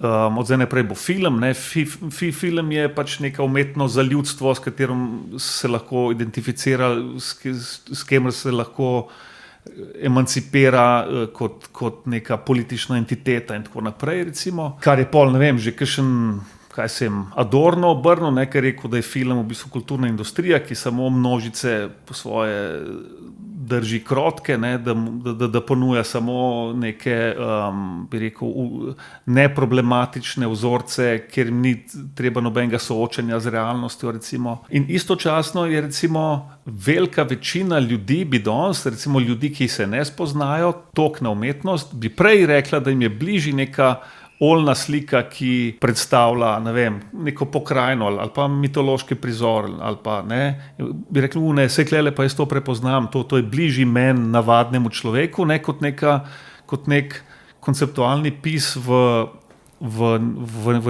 od zdaj naprej bo film, ne, film je pač neka umetnost za ljudstvo, s katerim se lahko identificira, s katerim se lahko emancipira kot neka politična entiteta in tako naprej, recimo. Kar je pol, ne vem, že kakšen, Adorno obrnil, ker je rekel, da je film v bistvu kulturna industrija, ki samo množice po svoje drži krotke, ne, da ponuja samo neke, bi rekel, neproblematične vzorce, kjer ni treba nobenega soočanja z realnostjo, recimo. In istočasno je, recimo, velika večina ljudi bi danes, recimo ljudi, ki se ne spoznajo toliko na umetnost, bi prej rekla, da jim je bližji neka oljna slika, ki predstavlja, ne vem, neko pokrajino ali pa mitološki prizor ali pa, ne, bi rekli, ne, saj klele pa jaz to prepoznam, to je bližji meni, navadnemu človeku, ne, kot nek konceptualni pis v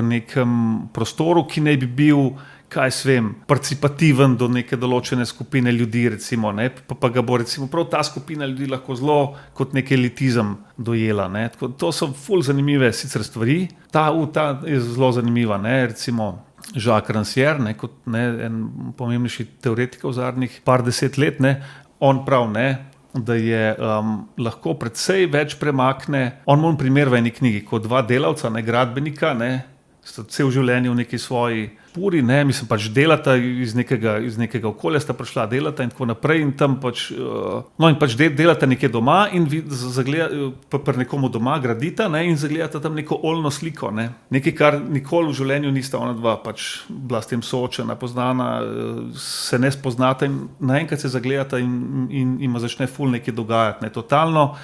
nekem prostoru, ki naj bi bil, kaj svem, participativen do neke določene skupine ljudi, recimo, ne, pa ga bo, recimo, prav ta skupina ljudi lahko zelo kot nek elitizem dojela, ne, tako, to so ful zanimive sicer stvari, ta je zelo zanimiva, ne, recimo, Jacques Rancière, ne, kot, ne, en pomembnejši teoretik v zadnjih par 10 let, ne, on prav, ne, da je lahko precej več premakne, on primer v eni knjigi, kot dva delavca, ne, gradbenika, ne, sta cel življenje v neki svoji Puri, ne, mislim pač delata iz nekega okolja, sta prišla delata in tako naprej in tam pač, no in pač delata nekje doma in pri nekomu doma gradita, ne, in zagledata tam neko oljno sliko, ne. Nekaj, kar nikoli v življenju nista ona dva pač bila s tem soočena, poznana, se ne spoznata in naenkrat se zagledata in ima začne ful nekaj dogajati, ne, totalno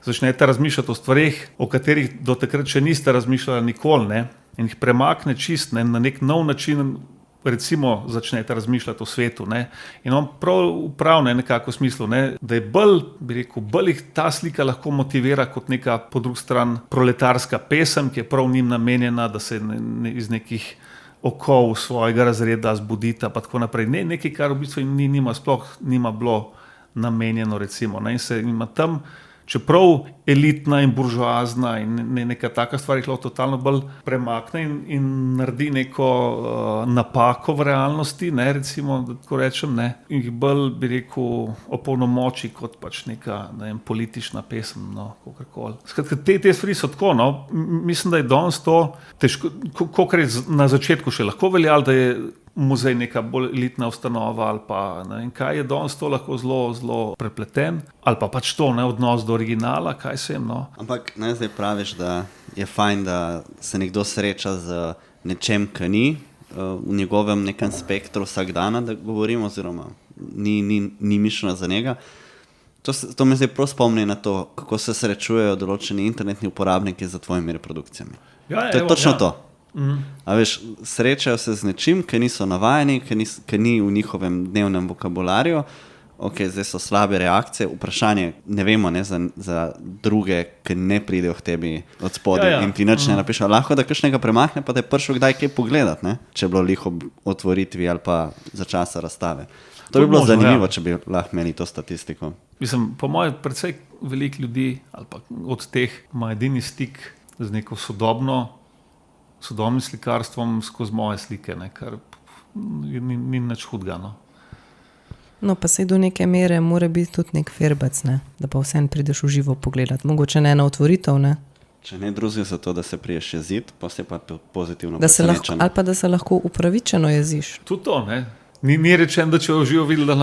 začnete razmišljati o stvareh, o katerih do takrat še niste razmišljali nikoli, ne, in jih premakne čist, ne, na nek nov način, recimo začnete razmišljati o svetu, ne, in on prav ne, nekako v smislu, ne, da je bolj jih ta slika lahko motivira kot neka po drugi strani proletarska pesem, ki je prav njim namenjena, da se iz nekih okov svojega razreda zbudita, pa tako naprej. Ne, nekaj, kar v bistvu sploh nima bilo namenjeno, recimo, ne, in se ima tam, čeprav elitna in buržoazna in neka taka stvar jih lahko totalno bolj premakne in naredi neko napako v realnosti, ne, recimo, da tako rečem, ne, in jih bolj, bi rekel, opolnomoči kot pač neka, ne vem, politična pesem, no, kakorkoli. Skratka, te stvari so tako, no, mislim, da je danes to težko, kakor je na začetku še lahko veljalo, da je muzej neka bolj elitna ustanova ali pa, ne vem, kaj je danes to lahko zelo, zelo prepleten, ali pa pač to, ne, odnos do originala, kaj se jim, no. Ampak ne zdaj praviš, da je fajn, da se nekdo sreča z nečem, ki ni v njegovem nekem spektru vsak dana, da govorimo, oziroma ni mišljeno za njega. To me zdaj prav spomni na to, kako se srečujejo določeni internetni uporabniki za tvojimi reprodukcijami. Ja, to je točno to. A veš, srečajo se z nečim, ki niso navajeni, ki ni v njihovem dnevnem vokabularju. Ok, zdaj so slabe reakcije, vprašanje, ne vemo, ne, za druge, ki ne pridejo k tebi od spodaj in ti nič ne napišejo. Lahko da kakšnega premakne, pa da je prišel kdaj kaj pogledati, ne, če je bilo liho otvoritvi ali pa za časa razstave. To bi bilo zanimivo, če bi lahko imeli to statistiko. Mislim, po mojem, predvsej veliko ljudi ali pa od teh ima edini stik z neko sodobnim slikarstvom skozi moje slike, ne, kar ni nič hudega, no. No, pa sej do neke mere mora biti tudi nek firbec, ne, da pa vseeno prideš v živo pogledati. Mogoče ne na otvoritev, ne. Če ne drugega za to, da se priješ jezit, pa se pa pozitivno presenečen. Ali pa da se lahko upravičeno jeziš. Tudi to, ne. Ni rečen, da če jo živo videl, da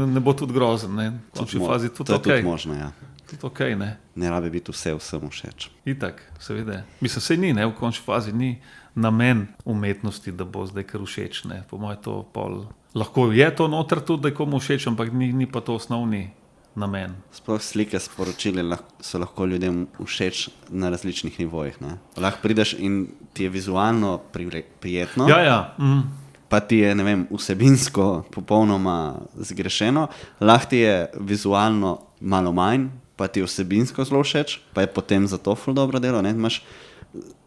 ne bo tudi grozen, ne. To je tudi možno, ja. Tudi okej, ne. Ne rabi biti vsem všeč. Itak, seveda. Mislim, sej ni, ne, v končni fazi ni namen umetnosti, da bo zdaj kar všeč, ne. Po mojem to pol, lahko je to noter tudi, da je komu všeč, ampak ni pa to osnovni namen. Sploh slike, sporočili so lahko ljudem všeč na različnih nivojih, ne. Lahko prideš in ti je vizualno prijetno. Ja. Pa ti je, ne vem, vsebinsko popolnoma zgrešeno, lahko ti je vizualno malo manj, pa ti je vsebinsko zelo všeč, pa je potem zato ful dobro delo, ne, imaš,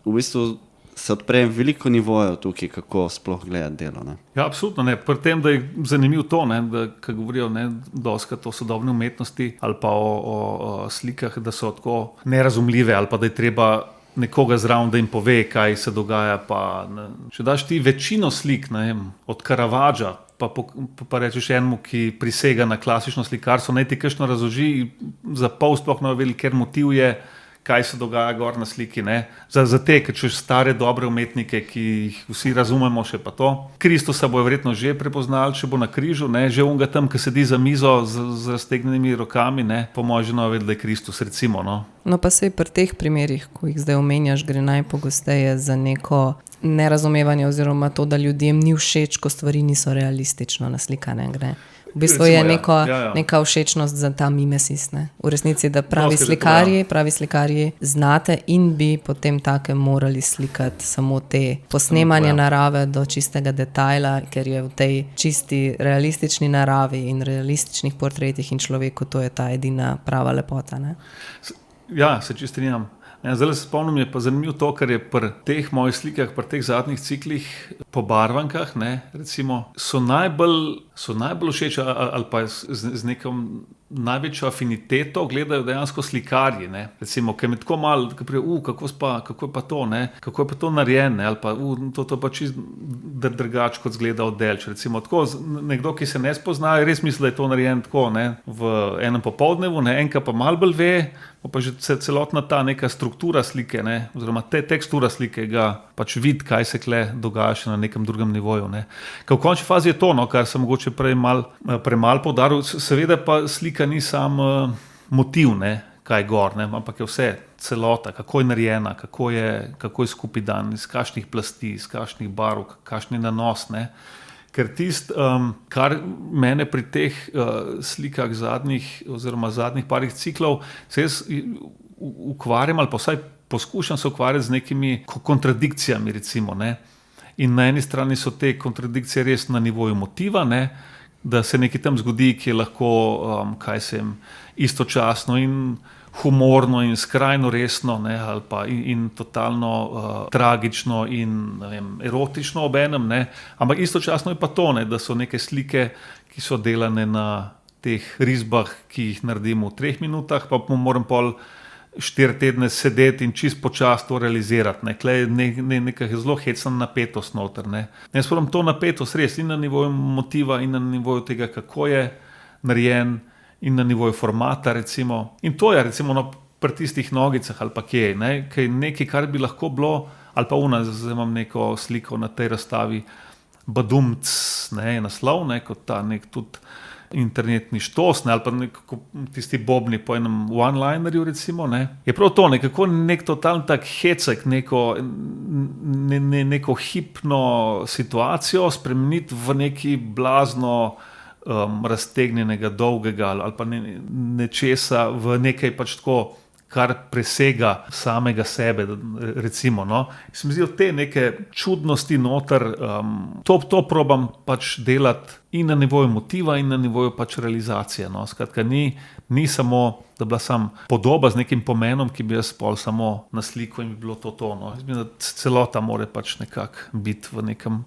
v bistvu se odpre veliko nivojev tukaj, kako sploh gledati delo, ne. Ja, absolutno, ne, pri tem, da je zanimiv to, ne, da, ko govorijo, ne, doskrat o sodobni umetnosti ali pa o slikah, da so tako nerazumljive ali pa da je treba nekoga zraven, da jim pove, kaj se dogaja, pa ne. Če daš ti večino slik, ne vem, od Caravaggia, pa rečeš enemu, ki prisega na klasično slikarstvo, naj ti kakšno razloži, za pol sploh ne ve, ker motiv je, kaj se dogaja gor na sliki, ne. Za te, ker češ stare, dobre umetnike, ki jih vsi razumemo, še pa to. Kristusa bo verjetno že prepoznali, če bo na križu, ne, že onga tam, ki sedi za mizo z raztegnjenimi rokami, ne, po mojem že ne ve, da je Kristus, recimo, no. No, pa sej pri teh primerih, ko jih zdaj omenjaš, gre najpogosteje za neko nerazumevanje oziroma to, da ljudem ni všeč, ko stvari niso realistično naslikane, gre. V bistvu je neka všečnost za ta mimesis, ne. V resnici, da pravi slikarji znate in bi potem take morali slikati samo te posnemanje narave do čistega detajla, ker je v tej čisti realistični naravi in realističnih portretih in človeku to je ta edina prava lepota, ne. Ja, se čisto strinjam. Zdaj se spomnim, je pa zanimivo to, kar je pri teh mojih slikah, pri teh zadnjih ciklih po barvankah, ne, recimo, so najbolj všeč ali pa z nekom največjo afiniteto gledajo dejansko slikarji. Ne? Recimo, ker mi tako malo, kako je pa to, ne? Kako je pa to narejeno, ali pa to pa čisto drugače, kot zgleda oddelč. Recimo, tako, nekdo, ki se ne spozna, res misli, da je to narejeno tako, ne? V enem popoldnevu, ne? Enka pa malo bolj ve, pa že celotna ta neka struktura slike, ne? Oziroma tekstura slike ga pač vidi, kaj se kle dogaja še na nekem drugem nivoju. Ne? Ker v končni fazi je to, no, kar sem mogoče premalo poudaril, seveda pa slika ni sam motiv, ne, kaj gor, ne, ampak je vse celota, kako je narejena, kako je skupaj dan, iz kakšnih plasti, iz kakšnih barv, kakšen je nanos. Ne. Ker kar mene pri teh slikah zadnjih parih ciklov, se jaz ukvarjam ali pa vsaj poskušam se ukvarjati z nekimi kontradikcijami, recimo, ne. In na eni strani so te kontradikcije res na nivoju motiva, ne, da se nekaj tam zgodi, ki je lahko, istočasno in humorno in skrajno resno, ne, ali pa in totalno tragično in erotično obenem, ne, ampak istočasno je pa to, ne, da so neke slike, ki so delane na teh risbah, ki jih naredimo v 3 minutah, pa moram pol 4 tedne sedeti in čist počasi to realizirati. Ne. Tle je neka zelo hecna napetost noter. Ne. Jaz pravim to napetost res in na nivoju motiva in na nivoju tega, kako je narejen in na nivoju formata, recimo. In to je, recimo, pri tistih nogicah ali pa kje, ne, kaj nekaj, kar bi lahko bilo, ali pa zdaj imam neko sliko na tej razstavi, Badumc, ne, naslov, ne, kot ta nek tudi internetni štos, ne, ali pa tisti bobni po enem one-linerju, recimo, ne. Je prav to, nekako nek totalno tak hecek, neko hipno situacijo spremeniti v neki blazno raztegnjenega, dolgega ali pa nečesa v nekaj pač tako, kar presega samega sebe, recimo. No. Se mi zdijo te neke čudnosti noter, to probam pač delati in na nivoju motiva in na nivoju pač realizacije. No. Skratka, ni samo, da bila sam podoba z nekim pomenom, ki bi jaz pol samo na sliku in bi bilo to. No. Mislim, da celota more pač nekako biti v nekem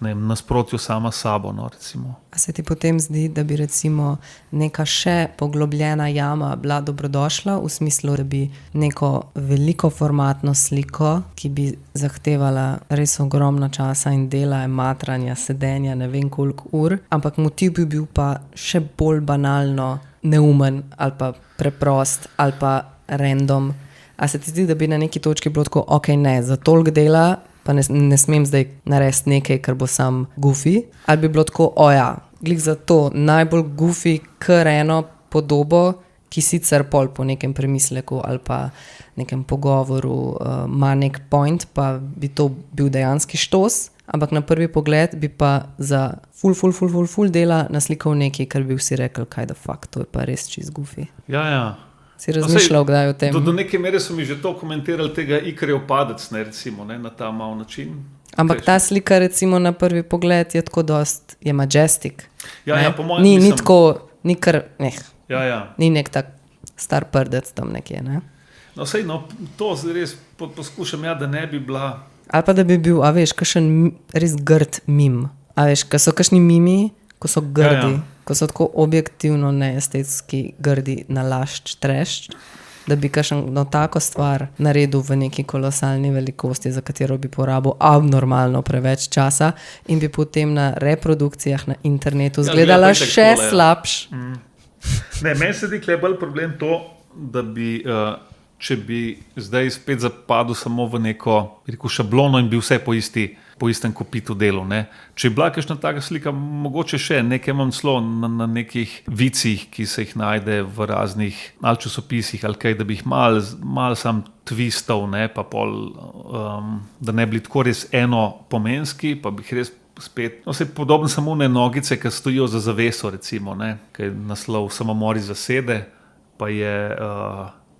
nasprotju sama s sabo, no, recimo. A se ti potem zdi, da bi recimo neka še poglobljena jama bila dobrodošla, v smislu, da bi neko veliko formatno sliko, ki bi zahtevala res ogromno časa in dela, matranja, sedenja, ne vem koliko ur, ampak motiv bi bil pa še bolj banalno neumen ali pa preprost ali pa random. A se ti zdi, da bi na neki točki bilo tako, ok, ne, za toliko dela pa ne smem zdaj narediti nekaj, kar bo sam goofy, ali bi bilo tako, glih za to najbolj goofy kar eno podobo, ki sicer pol po nekem premisleku ali pa nekem pogovoru ima nek point, pa bi to bil dejanski štos, ampak na prvi pogled bi pa za ful dela naslikal nekaj, kar bi vsi rekli, kaj da fuck, to je pa res čist goofy. Ja. Si razmišljal, kdaj o tem? Do neke mere so mi že to komentirali, tega Ikarjev padec, ne, recimo, ne, na ta mal način. Ampak ta slika, recimo, na prvi pogled je tako dost, je majestic. Ja, po mojem ni tako, ni kar, Ja. Ni nek tak star prdec tam nekje, ne? No, sej, to res poskušam, da ne bi bila... Ali pa da bi bil, kakšen res grd mim. Ko so kakšni mimi, ko so grdi, ko so tako objektivno neestetski grdi nalašč, trešč, da bi kakšno tako stvar naredil v neki kolosalni velikosti, za katero bi porabil abnormalno preveč časa in bi potem na reprodukcijah na internetu izgledala še slabš. Ne, meni se zdi bolj problem to, da bi, če bi zdaj spet zapadel samo v neko šablono in bi vse po istem kopitu delu. Ne. Če je bila kakšna taka slika, mogoče še nekaj imam celo na nekih vicih, ki se jih najde v raznih ali časopisih ali kaj, da bi jih mal sam twistov, ne, pa pol, da ne bili tako res enopomenski, pa bi jih res spet, se podobno samo ne nogice, ki stojijo za zaveso, recimo, ne, ki je naslov Samomori zasede, pa je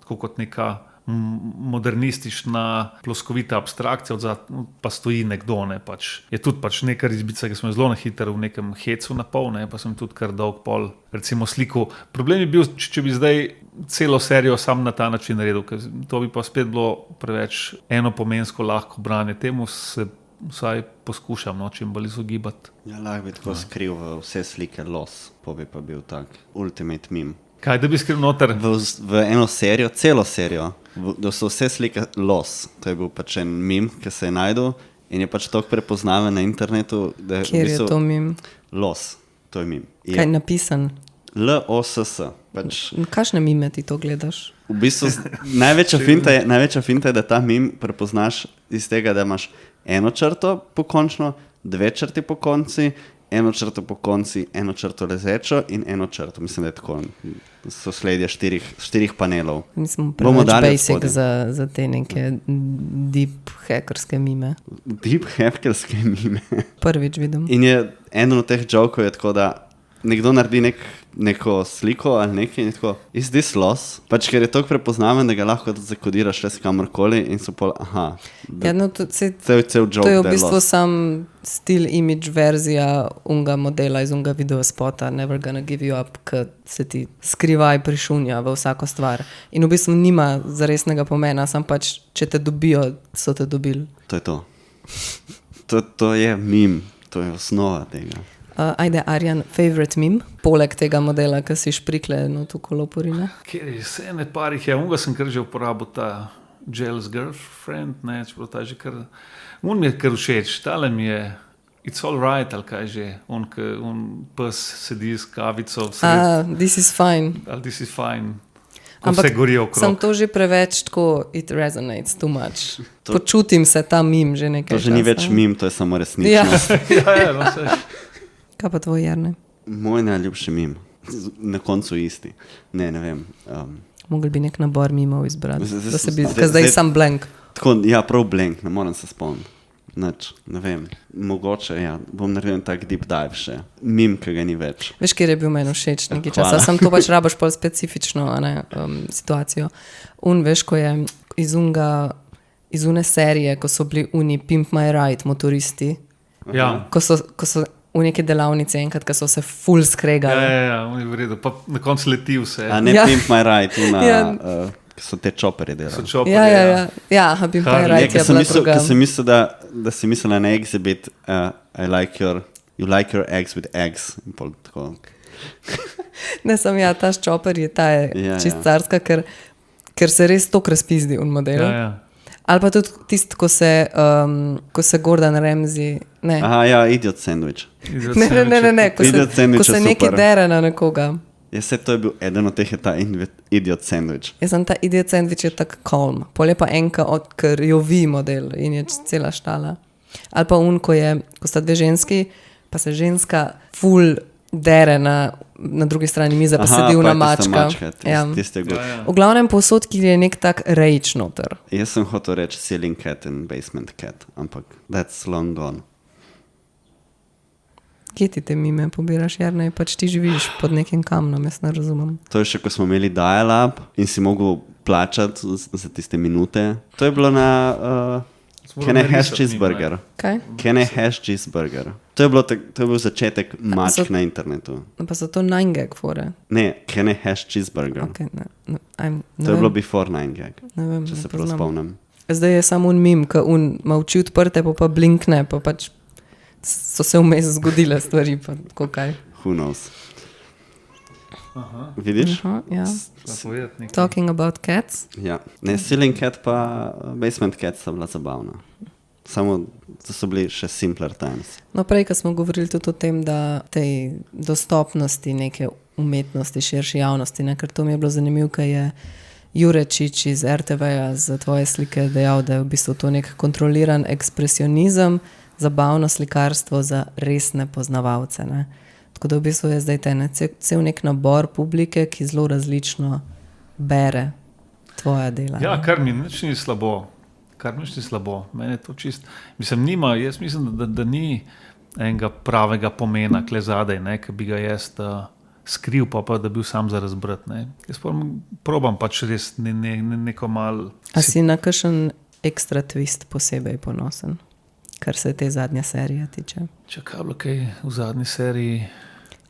tako kot neka modernistična ploskovita abstrakcija, pa stoji nekdo, ne, pač. Je tudi pač neka risbica, ki smo zelo na hitro v nekem hecu napol, ne, pa sem tudi kar dolg pol, recimo sliku. Problem je bil, če bi zdaj celo serijo sam na ta način naredil, ker to bi pa spet bilo preveč enopomensko lahko branje. Temu se vsaj poskušam, čim bolj izogibati. Ja, lahko bi tako skril vse slike los, pa bi pa bil tak ultimate meme. Kaj, da bi skril noter? V eno serijo, celo serijo, da so vse slike los. To je bil pač en mim, ki se je najdel in je pač toliko prepoznaven na internetu, da Kjer je to mim? Los, to je mim. Kaj je napisan? L-O-S-S. Pač, Kakšne mime ti to gledaš? v bistvu največja finta je, da ta mim prepoznaš iz tega, da imaš eno črto pokončno, dve črti po konci, eno črto po konci, eno črto lezečo in eno črto. Mislim, da je tako. So sledje štirih panelov. Mi smo preveč basic za te neke deep hackerske mime. Deep hackerske mime. Prvič vidim. In je eno od teh jokov je tako, da nekdo naredi neko sliko ali nekaj in je tako, is this loss? Pač ker je toliko prepoznaven, da ga lahko zakodiraš res kamorkoli in so pol, aha. Ja, no, cel joke, to je v bistvu sam still image verzija unga modela iz unga videospota Never Gonna Give You Up, ki se ti skrivaj prišunja v vsako stvar. In v bistvu nima zaresnega pomena, sam pač, če te dobijo, so te dobili. To je to. To je meme, to je osnova tega. Ajde, Arjan, favorite meme, poleg tega modela, ki si šprikle tu koloporine? Kjer je vse ene parih, unga sem kar že uporabil ta jealous girlfriend, ne, čeprav ta že kar, mi je kar všeč, tale mi je it's all right, ali kaj že, on pes sedi s kavico, This is fine. Ali this is fine. Ampak sem to že preveč tako, it resonates too much. Počutim se ta meme že nekaj časa. To že ni več meme, to je samo resničnost. Ja, no, vse. Kaj pa tvoj, Jarne? Moj najljubši meme, na koncu isti. Ne vem. Mogli bi nek nabor mimov izbrati, da se bi, zdaj sam blank. Tako, ja, prav blank, ne moram se spomniti. Ne vem, mogoče, ja, bom naredil tak deep dive še. Mim, ki ga ni več. Veš, kjer je bil meni všeč nekaj časa, sam to pač rabaš pol specifično situacijo. Veš, ko je iz une serije, ko so bili uni Pimp My Ride motoristi, ko so v neki delavnici enkrat, ko so se full skregali. Ja, on je v redu, pa na koncu leti vse. A ne Pimp My Ride, so te čoperi delali. Ja, Pimp My Ride je bila druga. Ker sem mislil, da si mislila na exhibit, you like your eggs with eggs. In pol tako. Ne, sem ta ščoper je čist carska, ker se res tok razpizdi un model. Ja. Ali pa tudi tisto, ko se Gordon Ramsay... Ne. Aha, ja, idiot sandwich. Ne, ko se nekaj dere na nekoga. Jaz to je bil eden od teh, je ta idiot sandwich. Jaz sem ta idiot sandwich je tak calm. Pol je pa enka ker jovi model in je cela štala. Ali pa ko sta dve ženski, pa se ženska full dere na drugi strani mize, pa sedi na mačka. V glavnem povsod, ki je nek tak rage noter. Jaz sem hotel reči ceiling cat in basement cat, ampak that's long gone. Kje ti te mime pobiraš, Jarne? Pač ti živiš pod nekim kamnom, jaz ne razumem. To je še, ko smo imeli dial-up in si mogel plačati za tiste minute. To je bilo na Can I hash cheeseburger? Kaj? Can I hash cheeseburger? To je bil začetek mačk na internetu. Pa so to 9gag fore? Ne, Can I hash cheeseburger? Okay, To je bilo before 9gag, vem, če se prav spomnim. Zdaj je samo un mim, ki ima oči odprte, pa blinkne, pa pač so se vmes zgodile stvari, pa tako kaj. Who knows? Vidiš? Ja. Talking about cats? Ja. Ne, ceiling cat pa basement cat sta bila zabavna. Samo, to so bili še simpler times. No, prej, ko smo govorili tudi o tem, da tej dostopnosti neke umetnosti, širši javnosti, ne? Ker to mi je bilo zanimivo, ker je Jurečič iz RTV-ja za tvoje slike dejal, da je v bistvu to nek kontroliran ekspresionizem, zabavno slikarstvo za resne poznavalce. Ne? Tako da v bistvu je zdaj cel nek nabor publike, ki zelo različno bere tvoja dela. Ja, kar mi nič ni slabo. Mene je to čist. Jaz mislim, da ni enega pravega pomena kle zadaj, ki bi ga jaz skril, pa da bil sam za razbrat. Ne. Jaz probam pač res neko malo... A si na kakšen ekstra twist posebej ponosen, kar se te zadnje serije tiče? Če kaj bilo kaj v zadnji seriji...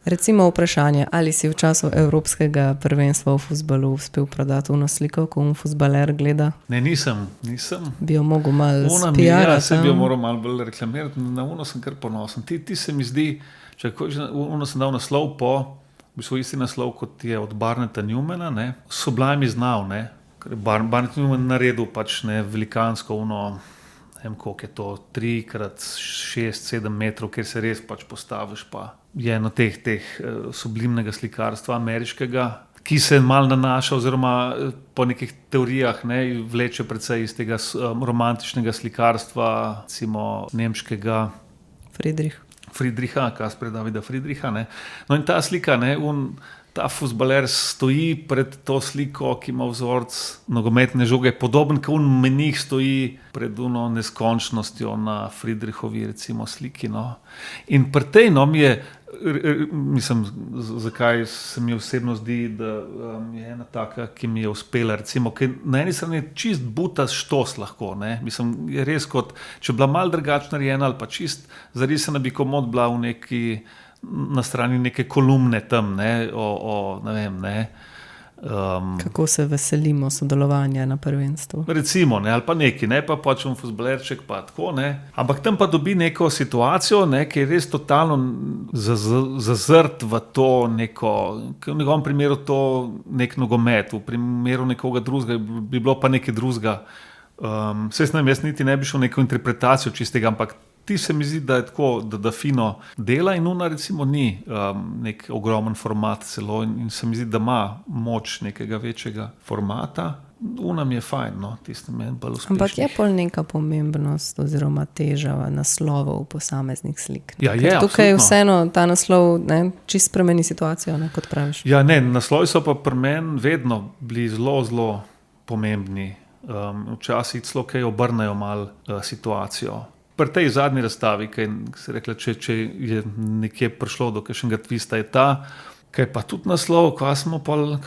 Recimo vprašanje, ali si v času evropskega prvenstva v fuzbalu uspel prodati uno sliko, ko fuzbaler gleda? Ne, nisem. Bi jo mogel malo spijati. Ja, se bi jo moral malo bolj reklamirati. Na uno sem kar ponosen. Ti se mi zdi, če uno sem dal naslov po v bistvu isti naslov, kot je od Barneta Newmana, ne, Sublime is Now, ne, ker je Barnet Newman naredil pač ne velikansko ne vem, koliko je to, 3x6-7 metrov, kjer se res pač postaviš, pa je eno teh sublimnega slikarstva ameriškega, ki se malo nanaša, oziroma po nekih teorijah ne, vleče predvsej iz tega romantičnega slikarstva, recimo nemškega Friedricha, Kaspra Davida Friedricha. Ne. No in ta slika, ne, ta fuzbaler stoji pred to sliko, ki ima vzorc nogometne žoge, podoben kot menih stoji pred neskončnostjo na Friedrichovi recimo sliki. No. In pri tej mi je, mislim, zakaj se mi osebno zdi, da je ena taka, ki mi je uspela, recimo, ki na eni strani je čist butas štos lahko, ne, mislim, je res kot, če bila malo drugače narejena ali pa čist zarisana bi komot bila v neki, na strani neke kolumne tam, ne, ne vem, ne. Kako se veselimo sodelovanja na prvenstvu. Recimo, ne, ali pa neki, ne, pa počem fuzbalerček, pa tako, ne. Ampak tam pa dobi neko situacijo, ne, ki je res totalno zazrt v to neko, v njegovem primeru to nek nogomet, v primeru nekoga drugega bi bilo pa nekaj drugega. Jaz niti ne bi šel neko interpretacijo čistega, ampak ti se mi zdi, da je tako, da fino dela in recimo ni nek ogromen format celo in se mi zdi, da ima moč nekega večjega formata. Mi je fajn, no, tisti meni bolj uspešnih. Ampak je pol neka pomembnost oziroma teža naslovov posameznih slik. Ja, je, tukaj absolutno. Vseeno ta naslov ne, čist spremeni situacijo, ne, kot praviš. Ja, ne, naslovi so pa pri meni vedno bili zelo, zelo pomembni. Včasih celo kaj obrnejo malo situacijo. Pri tej zadnji razstavi, ki se rekla, če je nekje prišlo do kakšnega twista, je ta, kaj pa tudi naslov, ko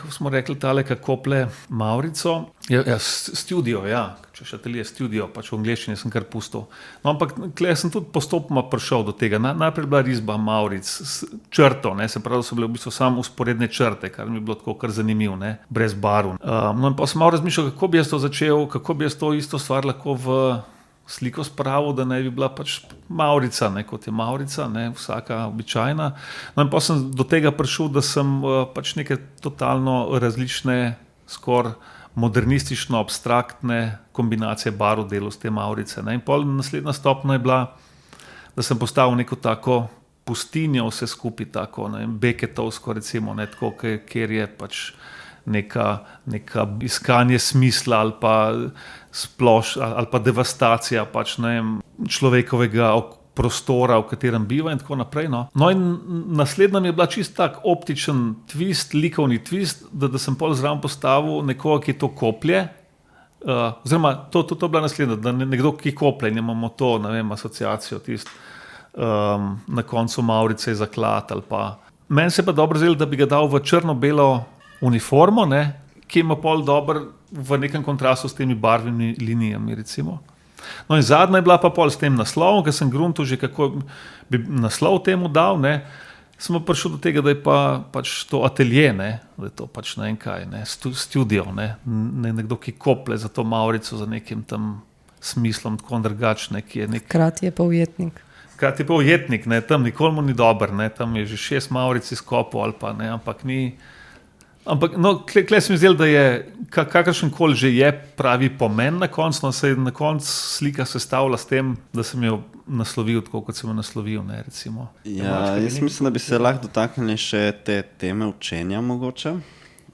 smo rekli tale, kako ple Maurico, studio, ja, če še atelje studio, pač v angleščini sem kar pustil. No, ampak tukaj sem tudi postopoma prišel do tega. Najprej bila risba Mauric s črto, ne, se pravi, da so bile v bistvu samo usporedne črte, kar mi je bilo tako kar zanimivo, ne, brez barv. No in pa sem malo razmišljal, kako bi jaz to začel, kako bi jaz to isto stvar lahko v sliko spravil, da ne bi bila pač Maurica, ne, kot je Maurica, ne, vsaka običajna. No in pa sem do tega prišel, da sem pač neke totalno različne, skoraj modernistično abstraktne kombinacije barv delal s te Maurice. Ne. In pol naslednja stopnja je bila, da sem postavil neko tako pustinjo vse skupaj, tako, ne, Beketovsko recimo, ne, tako, kjer je pač neka iskanje smisla ali pa ali pa devastacija pač, ne vem, človekovega prostora, v katerem biva in tako naprej. No in naslednja mi je bila čist tak optičen twist, likovni twist, da sem pol zraven postavil nekoga, ki to koplje, oziroma to bila naslednja, da nekdo, ki koplje, in imamo to, ne vem, asociacijo na koncu Maurice je zaklad ali pa. Meni se pa dobro zdelo, da bi ga dal v črno-belo uniformo, ne, ki ima pol dober v nekem kontrastu s temi barvnimi linijami, recimo. No in zadnja je bila pa pol s tem naslovom, ker sem gruntal že, kako bi naslov temu dal, ne, sem prišel do tega, da je pač to atelje, ne, da je to pač ne vem kaj, ne, studio, ne, nekdo, ki kople za to Maurico, za nekim tam smislom, tako drugačne, ki je nek... Hkrati je pa ujetnik. Hkrati je pa ujetnik, ne, tam nikoli mu ni dober, ne, tam je že 6 Mauric izkopal ali pa ne, ampak ni... Ampak, no, klej se mi zdelo, da je kakršen koli že je pravi pomen na koncu, no, se je na koncu slika sestavila s tem, da sem jo naslovil tako, kot sem jo naslovil, ne, recimo. Ja, jaz mislim, da bi se lahko dotaknili še te teme učenja mogoče,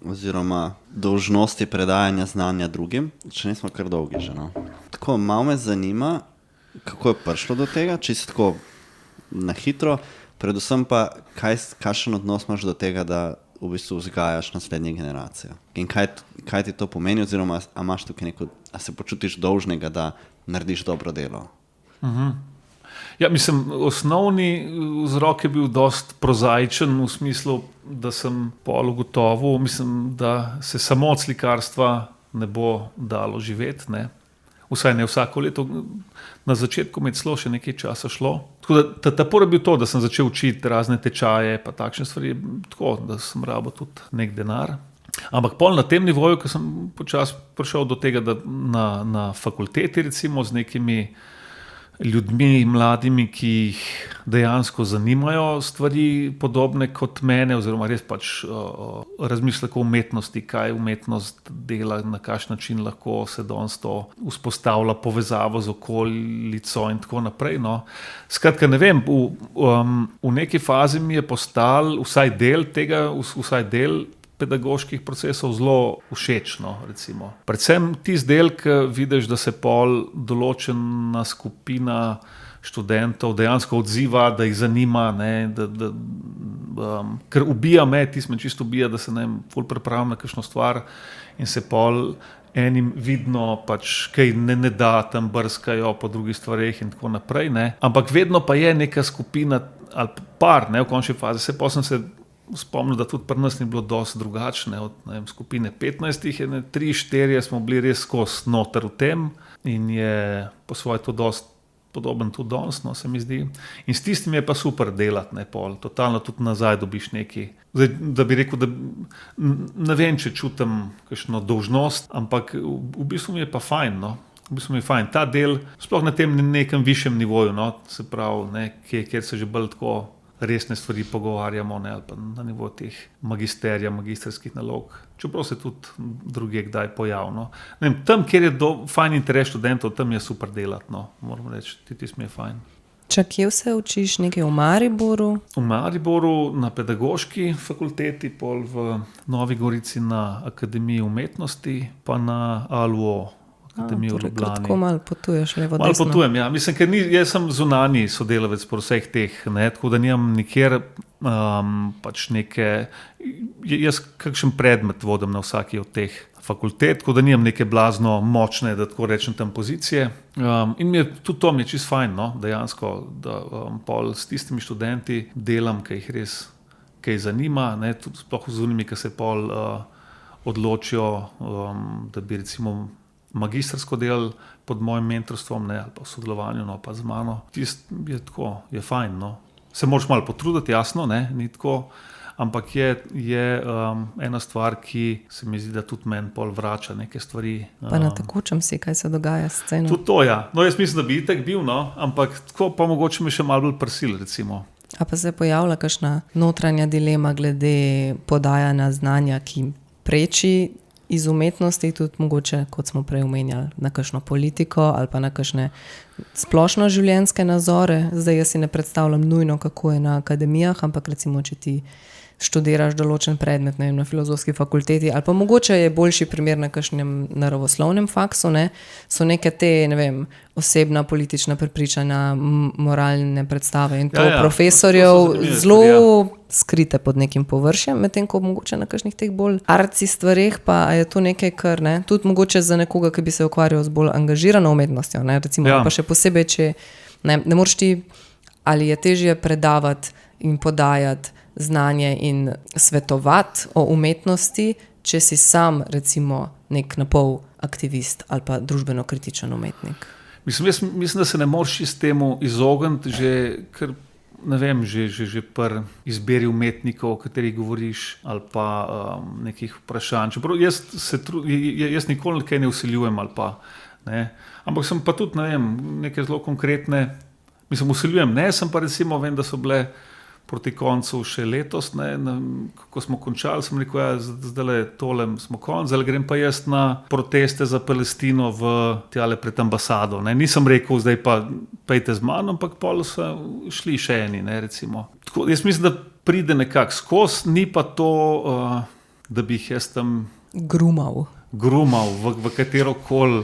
oziroma dolžnosti predajanja znanja drugim, če nismo kar dolgi že, no. Tako, malo me zanima, kako je prišlo do tega, čisto tako na hitro, predvsem pa, kakšen odnos imaš do tega, da v bistvu vzgajaš naslednje generacije. In kaj ti to pomeni, oziroma a imaš tukaj neko, a se počutiš dolžnega, da narediš dobro delo? Ja, mislim, osnovni vzrok je bil dost prozaičen v smislu, da sem pol ugotovil, mislim, da se samo od slikarstva ne bo dalo živeti, ne. Vsaj ne vsako leto, na začetku mi je celo še nekaj časa šlo. Tako da ta prvi je bil to, da sem začel učiti razne tečaje, pa takšne stvari, tako, da sem rabil tudi nek denar. Ampak pol na tem nivoju, ko sem počasi prišel do tega, da na fakulteti recimo z nekimi ljudmi, mladimi, ki jih dejansko zanimajo stvari podobne kot mene, oziroma res pač razmišljak o umetnosti, kaj umetnost dela, na kakšen način lahko se danes to vzpostavlja povezavo z okolico in tako naprej. No. Skratka, ne vem, v neki fazi mi je postal vsaj del pedagoških procesov zelo všečno, recimo. Predvsem tisti del, ki vidiš, da se pol določena skupina študentov dejansko odziva, da jih zanima, ne, ker ubija me, tisto me čisto ubija, da se ful pripravim na kakšno stvar in se pol enim vidno pač kaj ne da, tam brskajo po drugih stvareh in tako naprej, ne. Ampak vedno pa je neka skupina ali par, ne, v končni fazi, sem se spomnil, da tudi pri nas ni bilo dosti drugačne, od skupine 15, 3-4 smo bili res skozi noter v tem in je po svoje to dosti podoben tudi danes, no, se mi zdi. In s tistim je pa super delati, ne, pol, totalno tudi nazaj dobiš nekaj. Zdaj, da bi rekel, da ne vem, če čutim kakšno dolžnost, ampak v bistvu mi je pa fajn, no. V bistvu mi je fajn. Ta del, sploh na tem nekem višjem nivoju, no, se pravi, ne, kjer se že bolj tako resne stvari pogovarjamo, ne, ali pa na nivo teh magistrskih nalog. Čeprav se tudi drugje kdaj pojavno. Tam, kjer je fajn interes študentov, tam je super delati, no, moram reči, tisti mi je fajn. Kje se učiš, nekaj v Mariboru? V Mariboru na pedagoški fakulteti, pol v Novi Gorici na Akademiji umetnosti, pa na ALUO. Torej, tako malo potuješ levo desno. Malo potujem, ja. Mislim, ker jaz sem zunanji sodelavec po vseh teh, ne, tako da nimam nikjer pač neke, jaz kakšen predmet vodim na vsaki od teh fakultet, tako da nimam neke blazno močne, da tako rečem, tam pozicije. In tudi to mi je čisto fajn, no, dejansko, da pol s tistimi študenti delam, ki jih res kaj zanima, ne, tudi sploh z unimi, ki se pol odločijo, da bi recimo magistrsko del pod mojim mentorstvom, ne, ali pa v sodelovanju, no, pa z mano. Tisto je tako, je fajn, no. Se moraš malo potruditi, jasno, ne, ni tako, ampak je ena stvar, ki se mi zdi, da tudi meni pol vrača neke stvari. Pa na tekočem si, kaj se dogaja s sceno. Tudi to, ja. No, jaz mislim, da bi itak bil, no, ampak tako pa mogoče mi še malo bolj prisil, recimo. A pa se pojavlja kakšna notranja dilema glede podajanja znanja, ki preči iz umetnosti, tudi mogoče, kot smo prej omenjali, na kakšno politiko ali pa na kakšne splošno življenjske nazore. Zdaj jaz si ne predstavljam nujno, kako je na akademijah, ampak recimo, če ti študiraš določen predmet, ne vem, na filozofski fakulteti, ali pa mogoče je boljši primer na kakšnem naravoslovnem faksu, ne, so neke te, ne vem, osebna politična prepričanja, moralne predstave in to profesorjev zelo skrite pod nekim površjem, medtem ko mogoče na kakšnih teh bolj arci stvareh pa je to nekaj, kar ne, tudi mogoče za nekoga, ki bi se ukvarjal z bolj angažirano umetnostjo, ne, recimo, pa še posebej, če ne moreš ti, ali je težje predavati in podajati znanje in svetovati o umetnosti, če si sam, recimo, nek napol aktivist ali pa družbeno kritičen umetnik. Mislim, da se ne moreš s temu izogniti, že kar, ne vem, že pri izbiri umetnikov, o katerih govoriš, ali pa nekih vprašanj. Čeprav jaz nikoli kaj ne vsiljujem, ali pa, ne. Ampak sem pa tudi, ne vem, neke zelo konkretne, vsiljujem, ne, sem pa recimo, vem, da so bile proti koncu še letos, ne, ko smo končali, sem rekel, ja, zdaj tole smo konc, zdaj grem pa jaz na proteste za Palestino tjale pred ambasado, ne, nisem rekel, zdaj pa pejte z mano, ampak pol so šli še eni, ne, recimo. Tako, jaz mislim, da pride nekako skozi, ni pa to, da bi jih jaz tam grumal v katerokoli.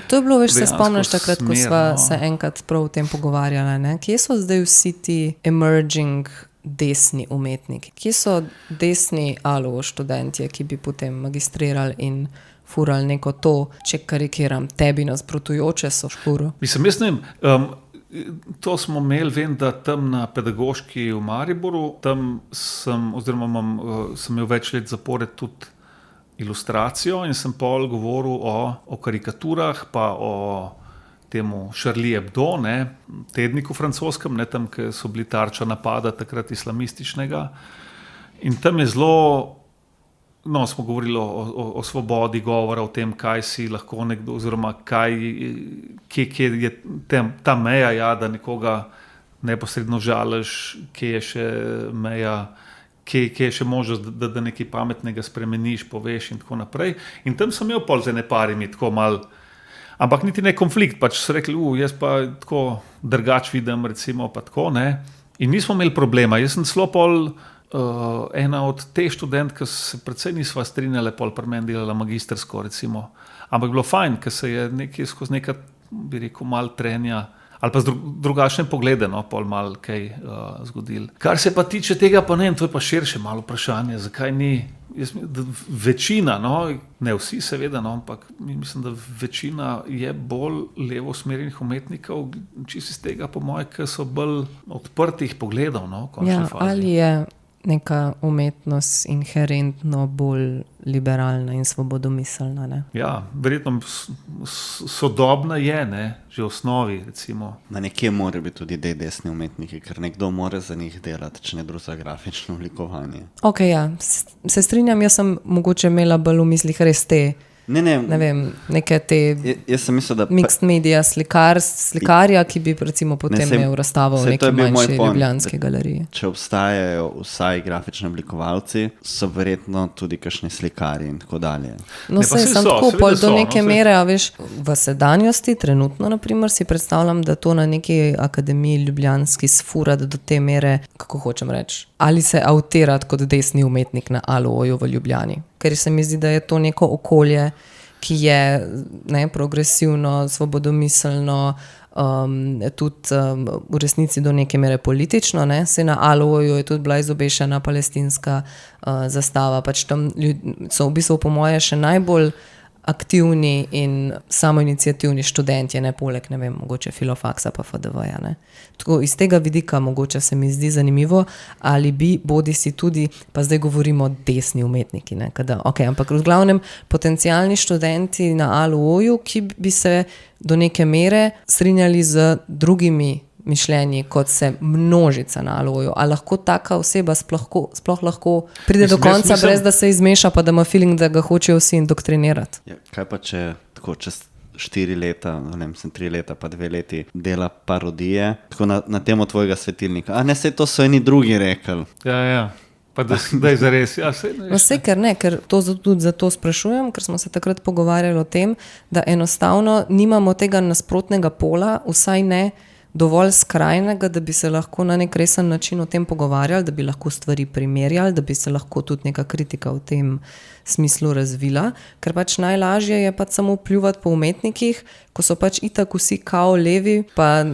To je bilo, veš, se spomniš takrat, ko sva se enkrat prav o tem pogovarjala, ne? Kje so zdaj vsi ti emerging desni umetniki? Kje so desni ALUO študentje, ki bi potem magistrirali in furali neko to, če karikiram, tebi nasprotujoče so špuro? Mislim, jaz ne vem, to smo imeli, vem, da tam na pedagoški v Mariboru, tam sem imel več let zapored tudi ilustracijo in sem pol govoril o karikaturah, pa o temu Charlie Hebdo, ne, tedniku francoskem, ne, tam, ki so bili tarča napada takrat islamističnega. In tam je zelo No, smo govorili o svobodi govora, o tem, kaj si lahko nekdo, oziroma kje je ta meja, ja, da nekoga neposredno žališ, kje je še meja, kje je še možnost, da nekaj pametnega spremeniš, poveš in tako naprej. In tam sem imel pol z ene parimi tako mal, ampak niti ne konflikt, pač so rekli, jaz pa tako drugač vidim, recimo, pa tako, ne. In nismo imeli problema, jaz sem celo pol ena od teh študent, ki se predvsej nisva strinjala, pol pri meni delala magistersko, recimo. Ampak bilo fajn, ker se je nekaj skozi nekaj, bi rekel, mal trenja, ali pa z drugačne poglede, no, pol mal kaj zgodil. Kar se pa tiče tega, pa ne vem, to je pa širše malo vprašanje, zakaj ni, večina, no, ne vsi seveda, no, ampak mislim, da večina je bolj levo usmerjenih umetnikov, čisto iz tega po moje, ker so bolj odprtih pogledov, no, v končni fazi. Ali je neka umetnost inherentno bolj liberalna in svobodomiselna, ne? Ja, verjetno sodobna je, ne, že v osnovi, recimo. Na nekje mora biti tudi desni umetniki, ker nekdo mora za njih delati, če ne drug za grafično oblikovanje. Ok, ja, se strinjam, jaz sem mogoče imela bolj v mislih res te, ne vem, neke te jaz sem mislil, da mixed media slikarja, ki bi recimo potem imel razstavo v neki manjši ljubljanski galeriji. Če obstajajo vsaj grafični oblikovalci, so verjetno tudi kakšni slikari in tako dalje. No, se sem tako pol do neke mere, a veš, v sedanjosti, trenutno naprimer, si predstavljam, da to na neki akademiji ljubljanski sfurati do te mere, kako hočem reči, ali se avtirati kot desni umetnik na Aloju v Ljubljani. Ker se mi zdi, da je to neko okolje, ki je progresivno, svobodomiselno, tudi v resnici do neke mere politično. Se na Aloju je tudi bila izobešena palestinska zastava. Pač tam so v bistvu po moje še najbolj aktivni in samoiniciativni študentje, ne poleg, ne vem, mogoče Filofaksa pa FDV-ja, ne. Tako iz tega vidika mogoče se mi zdi zanimivo, ali bi bodisi tudi, pa zdaj govorimo desni umetniki, ne, kada, ok, ampak v glavnem potencialni študenti na ALO-ju, ki bi se do neke mere strinjali z drugimi mišljenji, kot se množica na ALO-ju. A lahko taka oseba sploh lahko pride do konca, brez da se izmeša, pa da ima feeling, da ga hočejo vsi indoktrinirati? Ja, kaj pa če tako čez 4 leta, ne vem, 3 leta pa 2 leti dela parodije, tako na temo tvojega svetilnika. A ne, sej to so eni drugi rekli. Ja. Pa da je zares. Ja, vse, ker to tudi zato sprašujem, ker smo se takrat pogovarjali o tem, da enostavno nimamo tega nasprotnega pola, vsaj ne dovolj skrajnega, da bi se lahko na nek resen način o tem pogovarjali, da bi lahko stvari primerjali, da bi se lahko tudi neka kritika v tem smislu razvila, ker pač najlažje je pač samo pljuvati po umetnikih, ko so pač itak vsi kao levi pa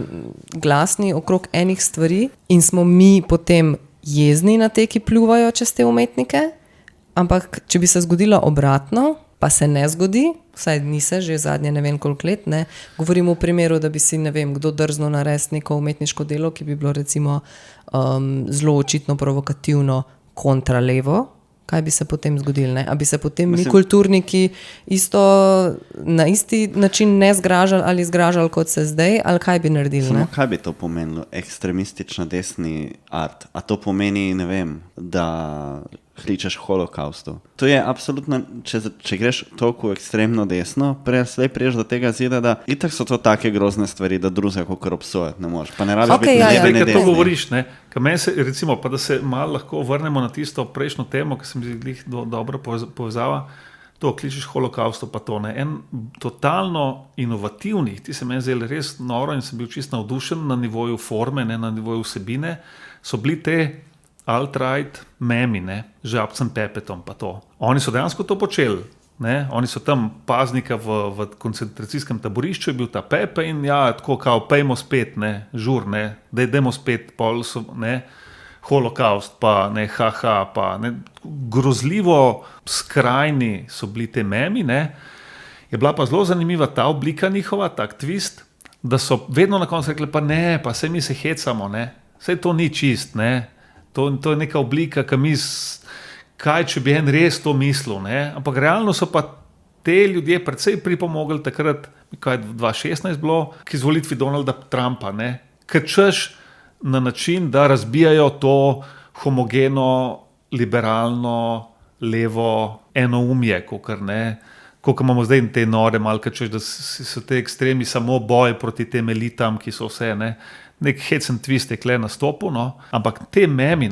glasni okrog enih stvari in smo mi potem jezni na te, ki pljuvajo čez te umetnike, ampak če bi se zgodilo obratno, pa se ne zgodi, vsaj ni se že zadnje ne vem koliko let, ne. Govorimo v primeru, da bi si ne vem, kdo drzno narediti neko umetniško delo, ki bi bilo recimo zelo očitno provokativno kontralevo, kaj bi se potem zgodilo, ne? A bi se potem mi kulturniki isto na isti način ne zgražali ali zgražali kot se zdaj, ali kaj bi naredili, ne? Samo kaj bi to pomenilo, ekstremistično desni art? A to pomeni, ne vem, da kličeš holokaustu? To je absolutno, če greš toliko ekstremno desno, priješ do tega zida, da itak so to take grozne stvari, da drugega kakor obsojati ne moreš. Pa ne rabiš biti leve, ne desni. To govoriš, ne? Meni se, recimo, pa da se malo lahko vrnemo na tisto prejšnjo temo, ki se mi zdi dobro povezava, to kličeš holokaustu, pa to ne. En totalno inovativni, ti se meni zdaj res noro in sem bil čisto navdušen na nivoju forme, ne, na nivoju vsebine, so bili te alt-right memi, ne, Žabcem Pepetom pa to. Oni so dejansko to počeli, ne, oni so tam paznika v koncentracijskem taborišču, je bil ta Pepe in ja, tako kao, pejmo spet, ne, žur, ne, dajmo spet, pol so, ne, holokaust, pa ne, haha, pa ne, grozljivo skrajni so bili te memi, ne, je bila pa zelo zanimiva ta oblika njihova, tak twist, da so vedno na koncu rekli, pa ne, pa saj mi se hecamo, ne, saj to ni čist, ne, to je neka oblika, kaj če bi en res to mislil, ne? Ampak realno so pa te ljudje predvsej pripomogli takrat, kaj je 2016 bilo, k izvolitvi Donalda Trumpa, ne? Ker češ na način, da razbijajo to homogeno, liberalno, levo enoumje, koliko imamo zdaj te nore malke, češ, da so te ekstremi samo boj proti tem elitam, ki so vse, nek hecen twist je kle nastopil, ampak te memi,